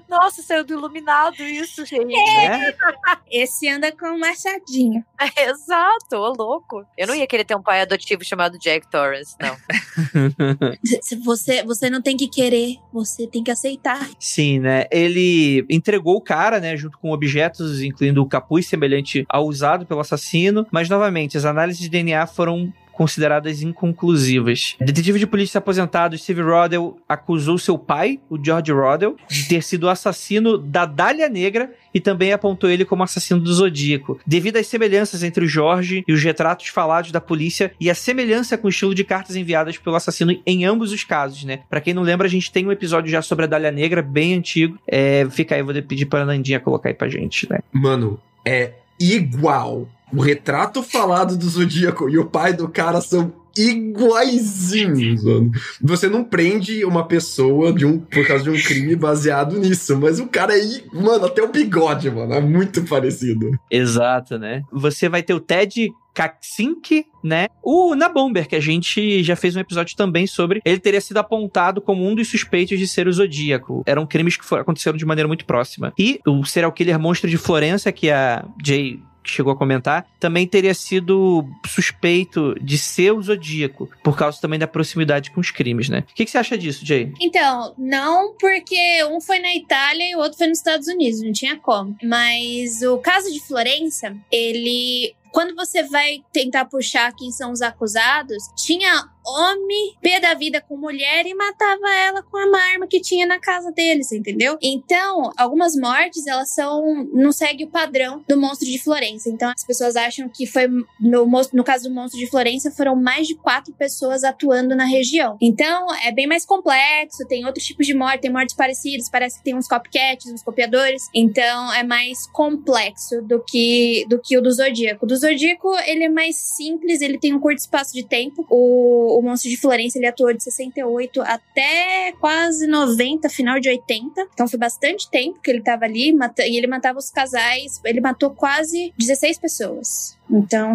Nossa, saiu do Iluminado isso, gente. Esse anda com um machadinho. Exato, ô louco. Eu não ia querer ter um pai adotivo chamado Jack Torrance, não. Você não tem que querer, você tem que aceitar. Sim, né? Ele entregou o cara, né, junto com objetos, incluindo o capuz semelhante ao usado pelo assassino, mas, novamente, as análises de DNA foram consideradas inconclusivas. O detetive de polícia aposentado Steve Rodell acusou seu pai, o George Rodell, de ter sido o assassino da Dália Negra e também apontou ele como assassino do Zodíaco. Devido às semelhanças entre o George e os retratos falados da polícia e a semelhança com o estilo de cartas enviadas pelo assassino em ambos os casos, né? Pra quem não lembra, a gente tem um episódio já sobre a Dália Negra, bem antigo. Fica aí, vou pedir pra Nandinha colocar aí pra gente, né? Mano, é igual. O retrato falado do Zodíaco e o pai do cara são iguaizinhos, mano. Você não prende uma pessoa por causa de um crime baseado nisso, mas o cara mano, até o bigode, mano, é muito parecido. Exato, né? Você vai ter o Ted Kaczynski, né? O Unabomber, que a gente já fez um episódio também sobre. Ele teria sido apontado como um dos suspeitos de ser o Zodíaco. Eram crimes que aconteceram de maneira muito próxima. E o serial killer monstro de Florença, que a Jay chegou a comentar, também teria sido suspeito de ser o Zodíaco, por causa também da proximidade com os crimes, né? O que você acha disso, Jay? Então, não, porque um foi na Itália e o outro foi nos Estados Unidos, não tinha como. Mas o caso de Florença, quando você vai tentar puxar quem são os acusados, tinha homem pé da vida com mulher e matava ela com uma arma que tinha na casa deles, entendeu? Então, algumas mortes, elas não seguem o padrão do monstro de Florença. Então, as pessoas acham que foi, no caso do monstro de Florença, foram mais de 4 pessoas atuando na região. Então, é bem mais complexo, tem outros tipos de morte, tem mortes parecidas, parece que tem uns copycats, uns copiadores. Então, é mais complexo do que o do Zodíaco. O do Zodíaco, ele é mais simples, ele tem um curto espaço de tempo. O monstro de Florença, ele atuou de 68 até quase 90, final de 80. Então foi bastante tempo que ele tava ali, e ele matava os casais. Ele matou quase 16 pessoas. Então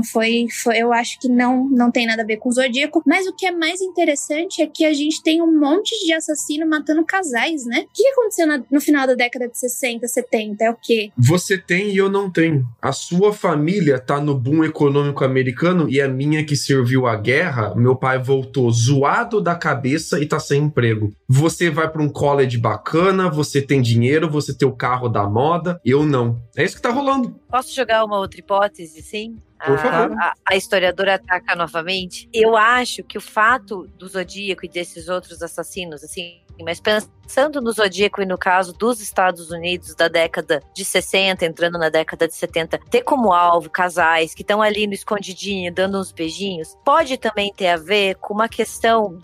eu acho que não tem nada a ver com o Zodíaco. Mas o que é mais interessante é que a gente tem um monte de assassino matando casais, né? O que aconteceu no final da década de 60, 70? É o quê? Você tem e eu não tenho. A sua família tá no boom econômico americano e a minha, que serviu à guerra, meu pai voltou zoado da cabeça e tá sem emprego. Você vai pra um college bacana, você tem dinheiro, você tem o carro da moda, eu não. É isso que tá rolando. Posso jogar uma outra hipótese, sim? Por favor. A historiadora ataca novamente. Eu acho que o fato do Zodíaco e desses outros assassinos, assim, mas pensando no Zodíaco e no caso dos Estados Unidos da década de 60, entrando na década de 70, ter como alvo casais que estão ali no escondidinho, dando uns beijinhos, pode também ter a ver com uma questão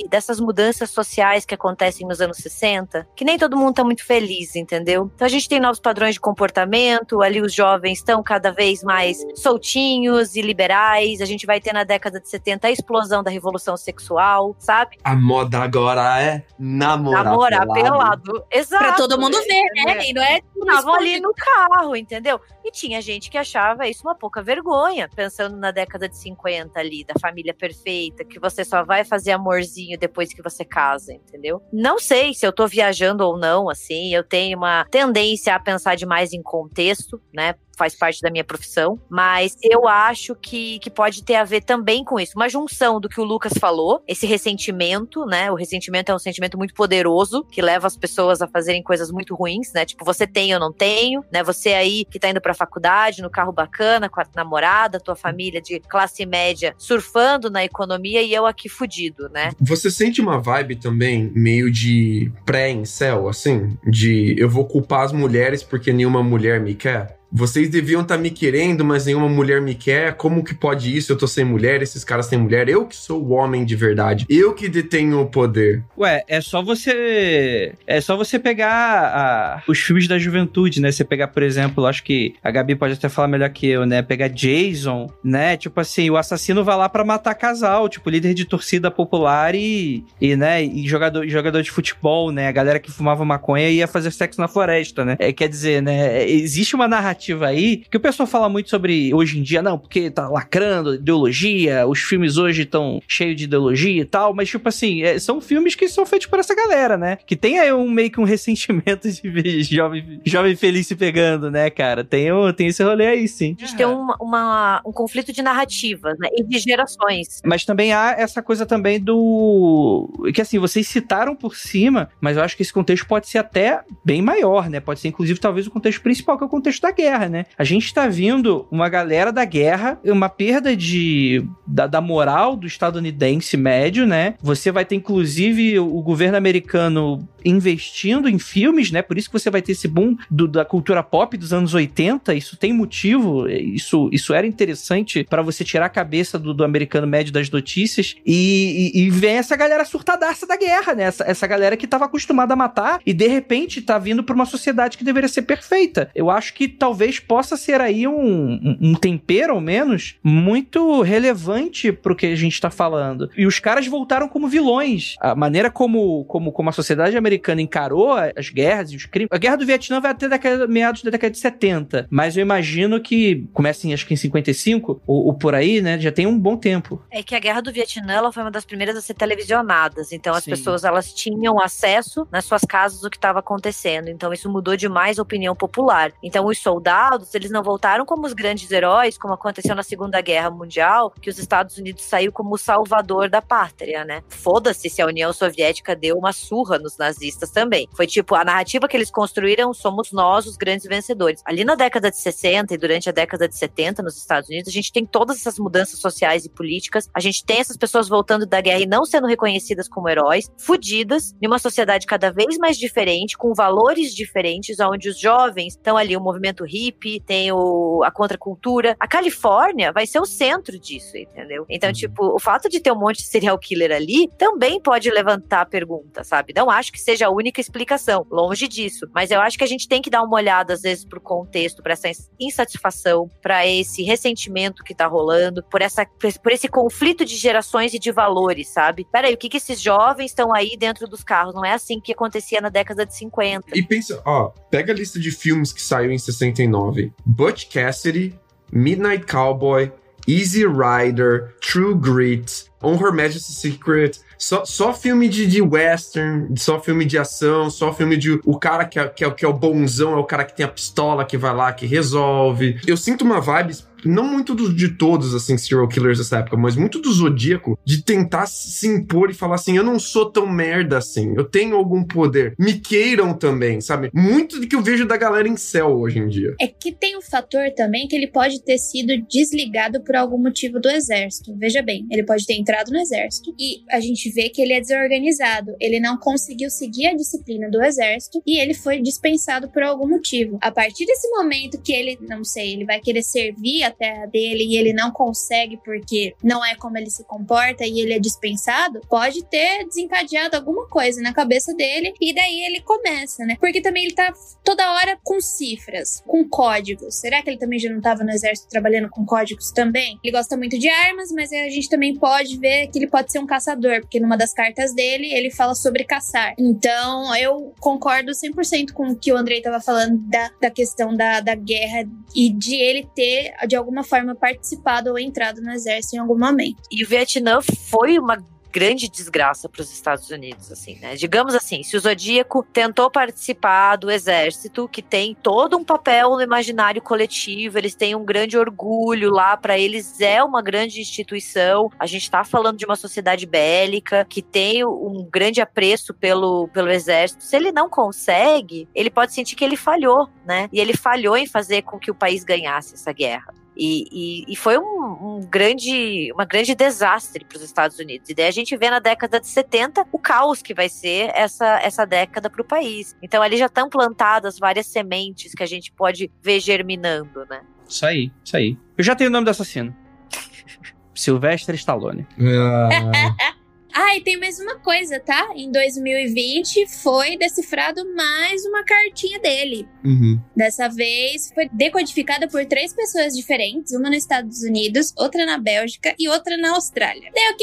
dessas mudanças sociais que acontecem nos anos 60, que nem todo mundo tá muito feliz, entendeu? Então a gente tem novos padrões de comportamento, ali os jovens estão cada vez mais soltinhos e liberais, a gente vai ter na década de 70 a explosão da revolução sexual, sabe? A moda agora é namorar pelado. Exato. Pra todo mundo ver, né? E não é estavam ali no carro, entendeu? E tinha gente que achava isso uma pouca vergonha, pensando na década de 50 ali, da família perfeita, que você só vai fazer amorzinho depois que você casa, entendeu? Não sei se eu tô viajando ou não, assim, eu tenho uma tendência a pensar demais em contexto, né? Faz parte da minha profissão, mas eu acho que pode ter a ver também com isso, uma junção do que o Lucas falou, esse ressentimento, né, o ressentimento é um sentimento muito poderoso, que leva as pessoas a fazerem coisas muito ruins, né, tipo, você tem, eu não tenho, né, você aí que tá indo pra faculdade, no carro bacana, com a namorada, tua família de classe média, surfando na economia e eu aqui fudido, né. Você sente uma vibe também, meio de pré-incel, assim, de eu vou culpar as mulheres porque nenhuma mulher me quer? Vocês deviam estar me querendo, mas nenhuma mulher me quer. Como que pode isso? Eu tô sem mulher, esses caras têm mulher. Eu que sou o homem de verdade. Eu que detenho o poder. Ué, é só você pegar os filmes da juventude, né? Você pegar, por exemplo, acho que a Gabi pode até falar melhor que eu, né? Pegar Jason, né? Tipo assim, o assassino vai lá pra matar casal, tipo, líder de torcida popular e jogador de futebol, né? A galera que fumava maconha ia fazer sexo na floresta, né? Quer dizer, né? Existe uma narrativa aí, que o pessoal fala muito sobre hoje em dia, não, porque tá lacrando ideologia, os filmes hoje estão cheios de ideologia e tal, mas tipo assim, são filmes que são feitos por essa galera, né? Que tem aí meio que um ressentimento de ver jovem feliz se pegando, né, cara? Tem esse rolê aí, sim. A gente tem um conflito de narrativas, né? E de gerações. Mas também há essa coisa também do... que assim, vocês citaram por cima, mas eu acho que esse contexto pode ser até bem maior, né? Pode ser, inclusive, talvez o contexto principal, que é o contexto da guerra, né? A gente tá vindo uma galera da guerra, uma perda da moral do estadunidense médio, né? Você vai ter, inclusive, o governo americano investindo em filmes, né? Por isso que você vai ter esse boom da cultura pop dos anos 80. Isso tem motivo, isso era interessante para você tirar a cabeça do americano médio das notícias e vem essa galera surtadaça da guerra, né? Essa galera que tava acostumada a matar e de repente tá vindo pra uma sociedade que deveria ser perfeita. Eu acho que talvez possa ser aí um tempero, ao menos, muito relevante pro que a gente tá falando. E os caras voltaram como vilões. A maneira como a sociedade americana encarou as guerras e os crimes. A guerra do Vietnã vai até meados da década de 70, mas eu imagino que comece, acho que em 55, ou por aí, né? Já tem um bom tempo. É que a guerra do Vietnã, ela foi uma das primeiras a ser televisionadas, então as pessoas, elas tinham acesso nas suas casas do que estava acontecendo, então isso mudou demais a opinião popular. Então os soldados, eles não voltaram como os grandes heróis, como aconteceu na Segunda Guerra Mundial, que os Estados Unidos saiu como o salvador da pátria, né? Foda-se se a União Soviética deu uma surra nos nazistas também. Foi tipo, a narrativa que eles construíram, somos nós os grandes vencedores. Ali na década de 60 e durante a década de 70 nos Estados Unidos, a gente tem todas essas mudanças sociais e políticas, a gente tem essas pessoas voltando da guerra e não sendo reconhecidas como heróis, fudidas, em uma sociedade cada vez mais diferente, com valores diferentes, onde os jovens estão ali, o movimento hippie, tem a contracultura. A Califórnia vai ser o centro disso, entendeu? Então, tipo, o fato de ter um monte de serial killer ali também pode levantar a pergunta, sabe? Não acho que seja a única explicação, longe disso, mas eu acho que a gente tem que dar uma olhada, às vezes, pro contexto, pra essa insatisfação, pra esse ressentimento que tá rolando, por esse conflito de gerações e de valores, sabe? Peraí, o que esses jovens estão aí dentro dos carros? Não é assim que acontecia na década de 50. E pensa, pega a lista de filmes que saiu em 69. Butch Cassidy, Midnight Cowboy, Easy Rider, True Grit, On Her Majesty's Secret, só filme de western, só filme de ação, só filme de o cara que é o bonzão, é o cara que tem a pistola, que vai lá, que resolve. Eu sinto uma vibe, não muito de todos, assim, serial killers dessa época, mas muito do Zodíaco, de tentar se impor e falar assim, eu não sou tão merda assim, eu tenho algum poder, me queiram também, sabe? Muito do que eu vejo da galera em céu hoje em dia. É que tem um fator também que ele pode ter sido desligado por algum motivo do exército. Veja bem, ele pode ter entrado no exército e a gente vê que ele é desorganizado, ele não conseguiu seguir a disciplina do exército e ele foi dispensado por algum motivo. A partir desse momento que ele, não sei, ele vai querer servir a terra dele e ele não consegue porque não é como ele se comporta e ele é dispensado, pode ter desencadeado alguma coisa na cabeça dele e daí ele começa, né? Porque também ele tá toda hora com cifras, com códigos. Será que ele também já não tava no exército trabalhando com códigos também? Ele gosta muito de armas, mas a gente também pode ver que ele pode ser um caçador, porque numa das cartas dele, ele fala sobre caçar. Então, eu concordo 100% com o que o Andrei tava falando da questão da guerra e de ele ter, de alguma forma, participado ou entrado no exército em algum momento. E o Vietnã foi uma grande desgraça para os Estados Unidos, assim, né? Digamos assim, se o Zodíaco tentou participar do exército, que tem todo um papel no imaginário coletivo, eles têm um grande orgulho lá, para eles é uma grande instituição, a gente tá falando de uma sociedade bélica, que tem um grande apreço pelo exército. Se ele não consegue, ele pode sentir que ele falhou, né? E ele falhou em fazer com que o país ganhasse essa guerra. E foi um grande desastre para os Estados Unidos. E daí a gente vê na década de 70 o caos que vai ser essa década para o país. Então ali já estão plantadas várias sementes que a gente pode ver germinando, né? Isso aí. Eu já tenho o nome do assassino. Sylvester Stallone. E tem mais uma coisa, tá? Em 2020 foi decifrado mais uma cartinha dele. Uhum. Dessa vez foi decodificada por 3 pessoas diferentes, uma nos Estados Unidos, outra na Bélgica e outra na Austrália. Daí o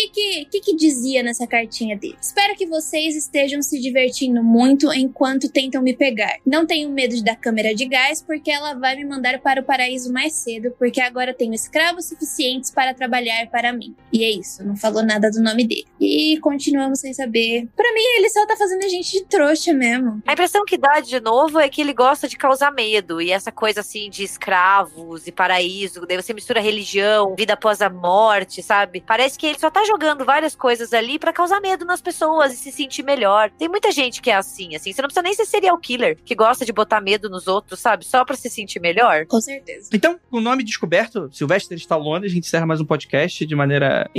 que dizia nessa cartinha dele? Espero que vocês estejam se divertindo muito enquanto tentam me pegar. Não tenho medo da câmera de gás porque ela vai me mandar para o paraíso mais cedo, porque agora tenho escravos suficientes para trabalhar para mim. E é isso, não falou nada do nome dele. E continuamos sem saber. Pra mim, ele só tá fazendo a gente de trouxa mesmo. A impressão que dá, de novo, é que ele gosta de causar medo. E essa coisa, assim, de escravos e paraíso. Daí você mistura religião, vida após a morte, sabe? Parece que ele só tá jogando várias coisas ali pra causar medo nas pessoas e se sentir melhor. Tem muita gente que é assim. Você não precisa nem ser serial killer, que gosta de botar medo nos outros, sabe? Só pra se sentir melhor. Com certeza. Então, com o nome descoberto, Sylvester Stallone, a gente encerra mais um podcast de maneira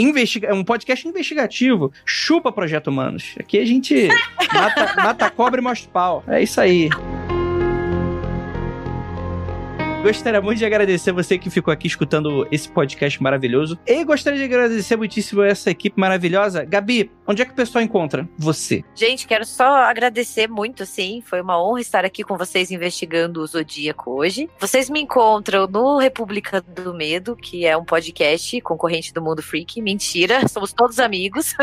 um podcast investigativo. Chupa Projeto Humanos. Aqui a gente mata cobra e mostra pau. É isso aí. Gostaria muito de agradecer você que ficou aqui escutando esse podcast maravilhoso. E gostaria de agradecer muitíssimo essa equipe maravilhosa. Gabi, onde é que o pessoal encontra você? Gente, quero só agradecer muito, assim. Foi uma honra estar aqui com vocês investigando o Zodíaco hoje. Vocês me encontram no República do Medo, que é um podcast concorrente do Mundo Freak. Mentira, somos todos amigos.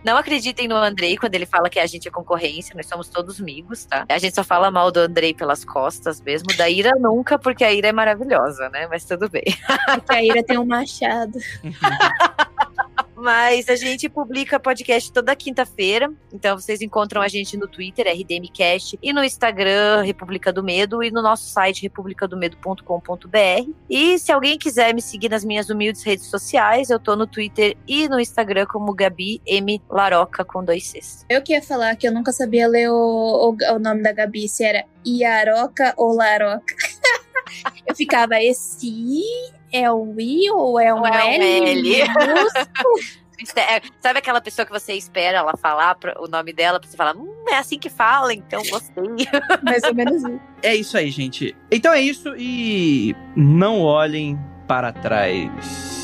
Não acreditem no Andrei quando ele fala que a gente é concorrência. Nós somos todos amigos, tá? A gente só fala mal do Andrei pelas costas mesmo. Da Ira nunca, porque a Ira é maravilhosa, né? Mas tudo bem. Porque a Ira tem um machado. Mas a gente publica podcast toda quinta-feira. Então vocês encontram a gente no Twitter, RDMcast, e no Instagram, República do Medo, e no nosso site, republicadomedo.com.br. E se alguém quiser me seguir nas minhas humildes redes sociais, eu tô no Twitter e no Instagram como Gabi M. Laroca com 2 Cs. Eu que ia falar que eu nunca sabia ler o nome da Gabi, se era Iaroca ou Laroca. Eu ficava, esse é um I ou é um L? Sabe aquela pessoa que você espera ela falar o nome dela, pra você falar, é assim que fala, então gostei. Mais ou menos isso. É isso aí, gente. Então é isso e não olhem para trás.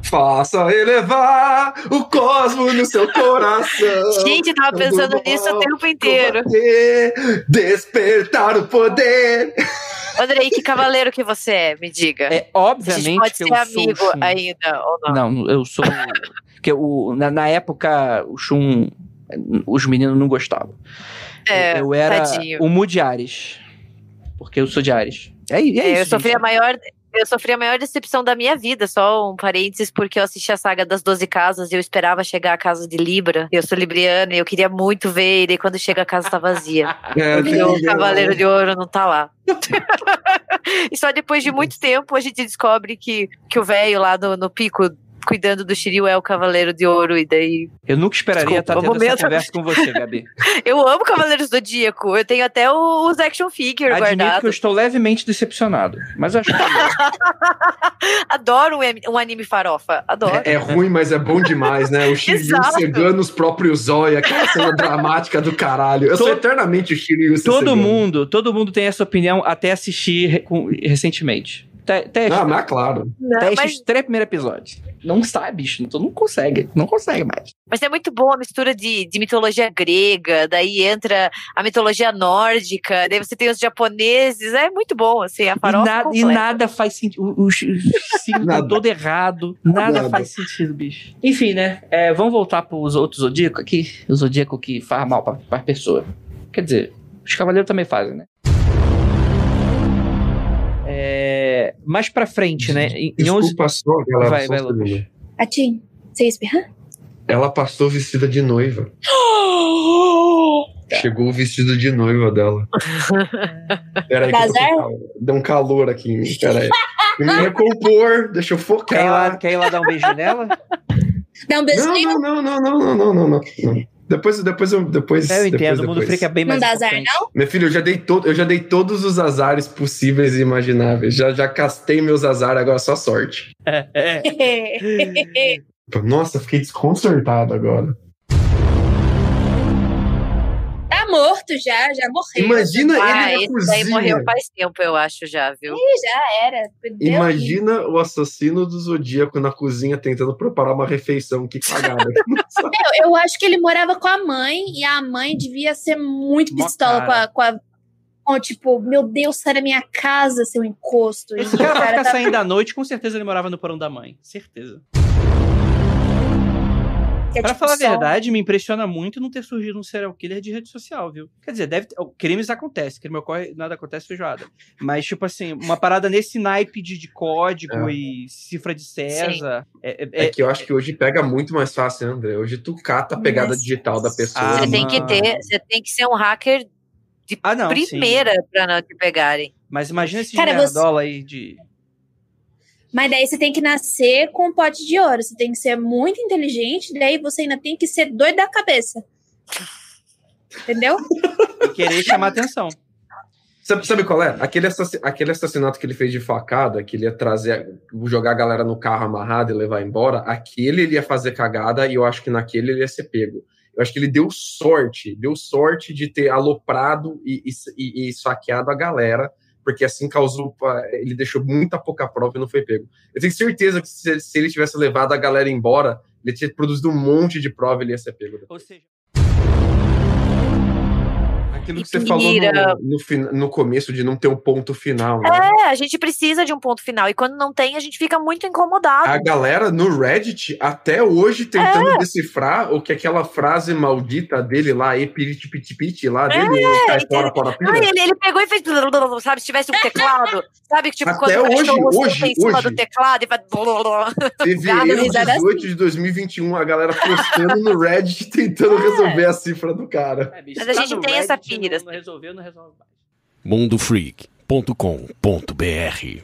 Faça elevar o cosmos no seu coração. Gente, eu tava pensando nisso o tempo inteiro. Despertar o poder. Andrei, que cavaleiro que você é? Me diga. É, A obviamente gente pode que ser eu amigo sou o Shun. ainda, ou não? Não, eu sou... Porque na época, o Shun, os meninos não gostavam. Eu era tadinho. o Mu de Ares. Porque eu sou de Ares. É isso, Eu sofri gente. Eu sofri a maior decepção da minha vida, só um parênteses, porque eu assisti a saga das 12 casas e eu esperava chegar à casa de Libra. Eu sou libriana e eu queria muito ver, e daí quando chega a casa tá vazia. Porque o Cavaleiro de Ouro não tá lá. E só depois de muito tempo a gente descobre que o velho lá no pico, cuidando do Shiryu, é o Cavaleiro de Ouro, e daí... Eu nunca esperaria Desculpa, estar tendo essa momento. conversa com você, Gabi. Eu amo Cavaleiros do Zodíaco, eu tenho até os action figure Admito que eu guardados. estou levemente decepcionado. Mas eu acho que... Adoro um anime farofa, adoro. É ruim, mas é bom demais, né? O Shiryu Exato. cegando os próprios olhos, aquela cena dramática do caralho. Eu sou eternamente o Shiryu se todo cegando. mundo tem essa opinião até assistir recentemente. Teste, Ah, mas claro. Não, teste mas, os 3 primeiros episódios. Não sabe, bicho. Não consegue mais. mas é muito boa a mistura de mitologia grega, daí entra a mitologia nórdica, daí você tem os japoneses, é muito bom, assim, a farofa E completa. nada faz sentido. O signo tá Nada. todo errado. Nada faz sentido, bicho. Enfim, né? Vamos voltar pros outros zodíacos aqui. O zodíaco que faz mal pra pessoa. Quer dizer, os cavaleiros também fazem, né? Mais pra frente, né? Em 11... Desculpa só, galera. Vai, só um Lucas. segundo. Atim, você ia espirrar? Ela passou vestida de noiva. Chegou o vestido de noiva dela. Peraí, Bazar? deu um calor aqui em mim. Peraí. Me recompor, deixa eu focar. Quer ir lá dar um beijo nela? Dá um beijinho. Não. Depois Eu entendo, o mundo freak é bem Não mais dá azar, importante. não? Meu filho, eu já dei todos os azares possíveis e imagináveis. Já castei meus azares, agora só sorte. Nossa, fiquei desconcertado agora. Tá morto já morreu. Imagina ele na Esse cozinha. daí morreu faz tempo, eu acho, já, viu? Já era. Deu Imagina o assassino do Zodíaco na cozinha tentando preparar uma refeição. Que cagada. Eu acho que ele morava com a mãe e a mãe devia ser muito Mó pistola cara. com tipo, meu Deus, sai da minha casa, seu encosto. Esse cara vai ficar saindo à noite, com certeza ele morava no porão da mãe. Certeza. Pra falar a verdade, me impressiona muito não ter surgido um serial killer de rede social, viu? Quer dizer, crimes acontecem, crime ocorre, nada acontece feijoada. Mas, tipo assim, uma parada nesse naipe de código e cifra de César. É que eu acho que hoje pega muito mais fácil, né, André? Hoje tu cata a pegada digital da pessoa. Você tem que ser um hacker de primeira pra não te pegarem. Mas imagina esse Cara, nerdola aí de... Mas daí você tem que nascer com um pote de ouro. Você tem que ser muito inteligente, daí você ainda tem que ser doido da cabeça. Entendeu? E querer chamar atenção. Sabe qual é? Aquele assassinato que ele fez de facada, que ele ia jogar a galera no carro amarrado e levar embora, aquele ele ia fazer cagada e eu acho que naquele ele ia ser pego. Eu acho que ele deu sorte de ter aloprado e saqueado a galera, porque assim ele deixou muita pouca prova e não foi pego. Eu tenho certeza que se ele tivesse levado a galera embora, ele tinha produzido um monte de prova e ele ia ser pego. Ou seja... Aquilo que você falou no começo de não ter um ponto final, né? A gente precisa de um ponto final. E quando não tem, a gente fica muito incomodado. A galera no Reddit, até hoje, tentando decifrar o que aquela frase maldita dele lá, epiriti lá, dele, cai fora pira. Ele pegou e fez, sabe, se tivesse um teclado, sabe, que tipo, Até quando hoje, em cima do teclado e vai... Fevereiro 18 de 2021, a galera postando no Reddit, tentando resolver a cifra do cara. Mas a gente tem essa pira. Não resolve mais. mundofreak.com.br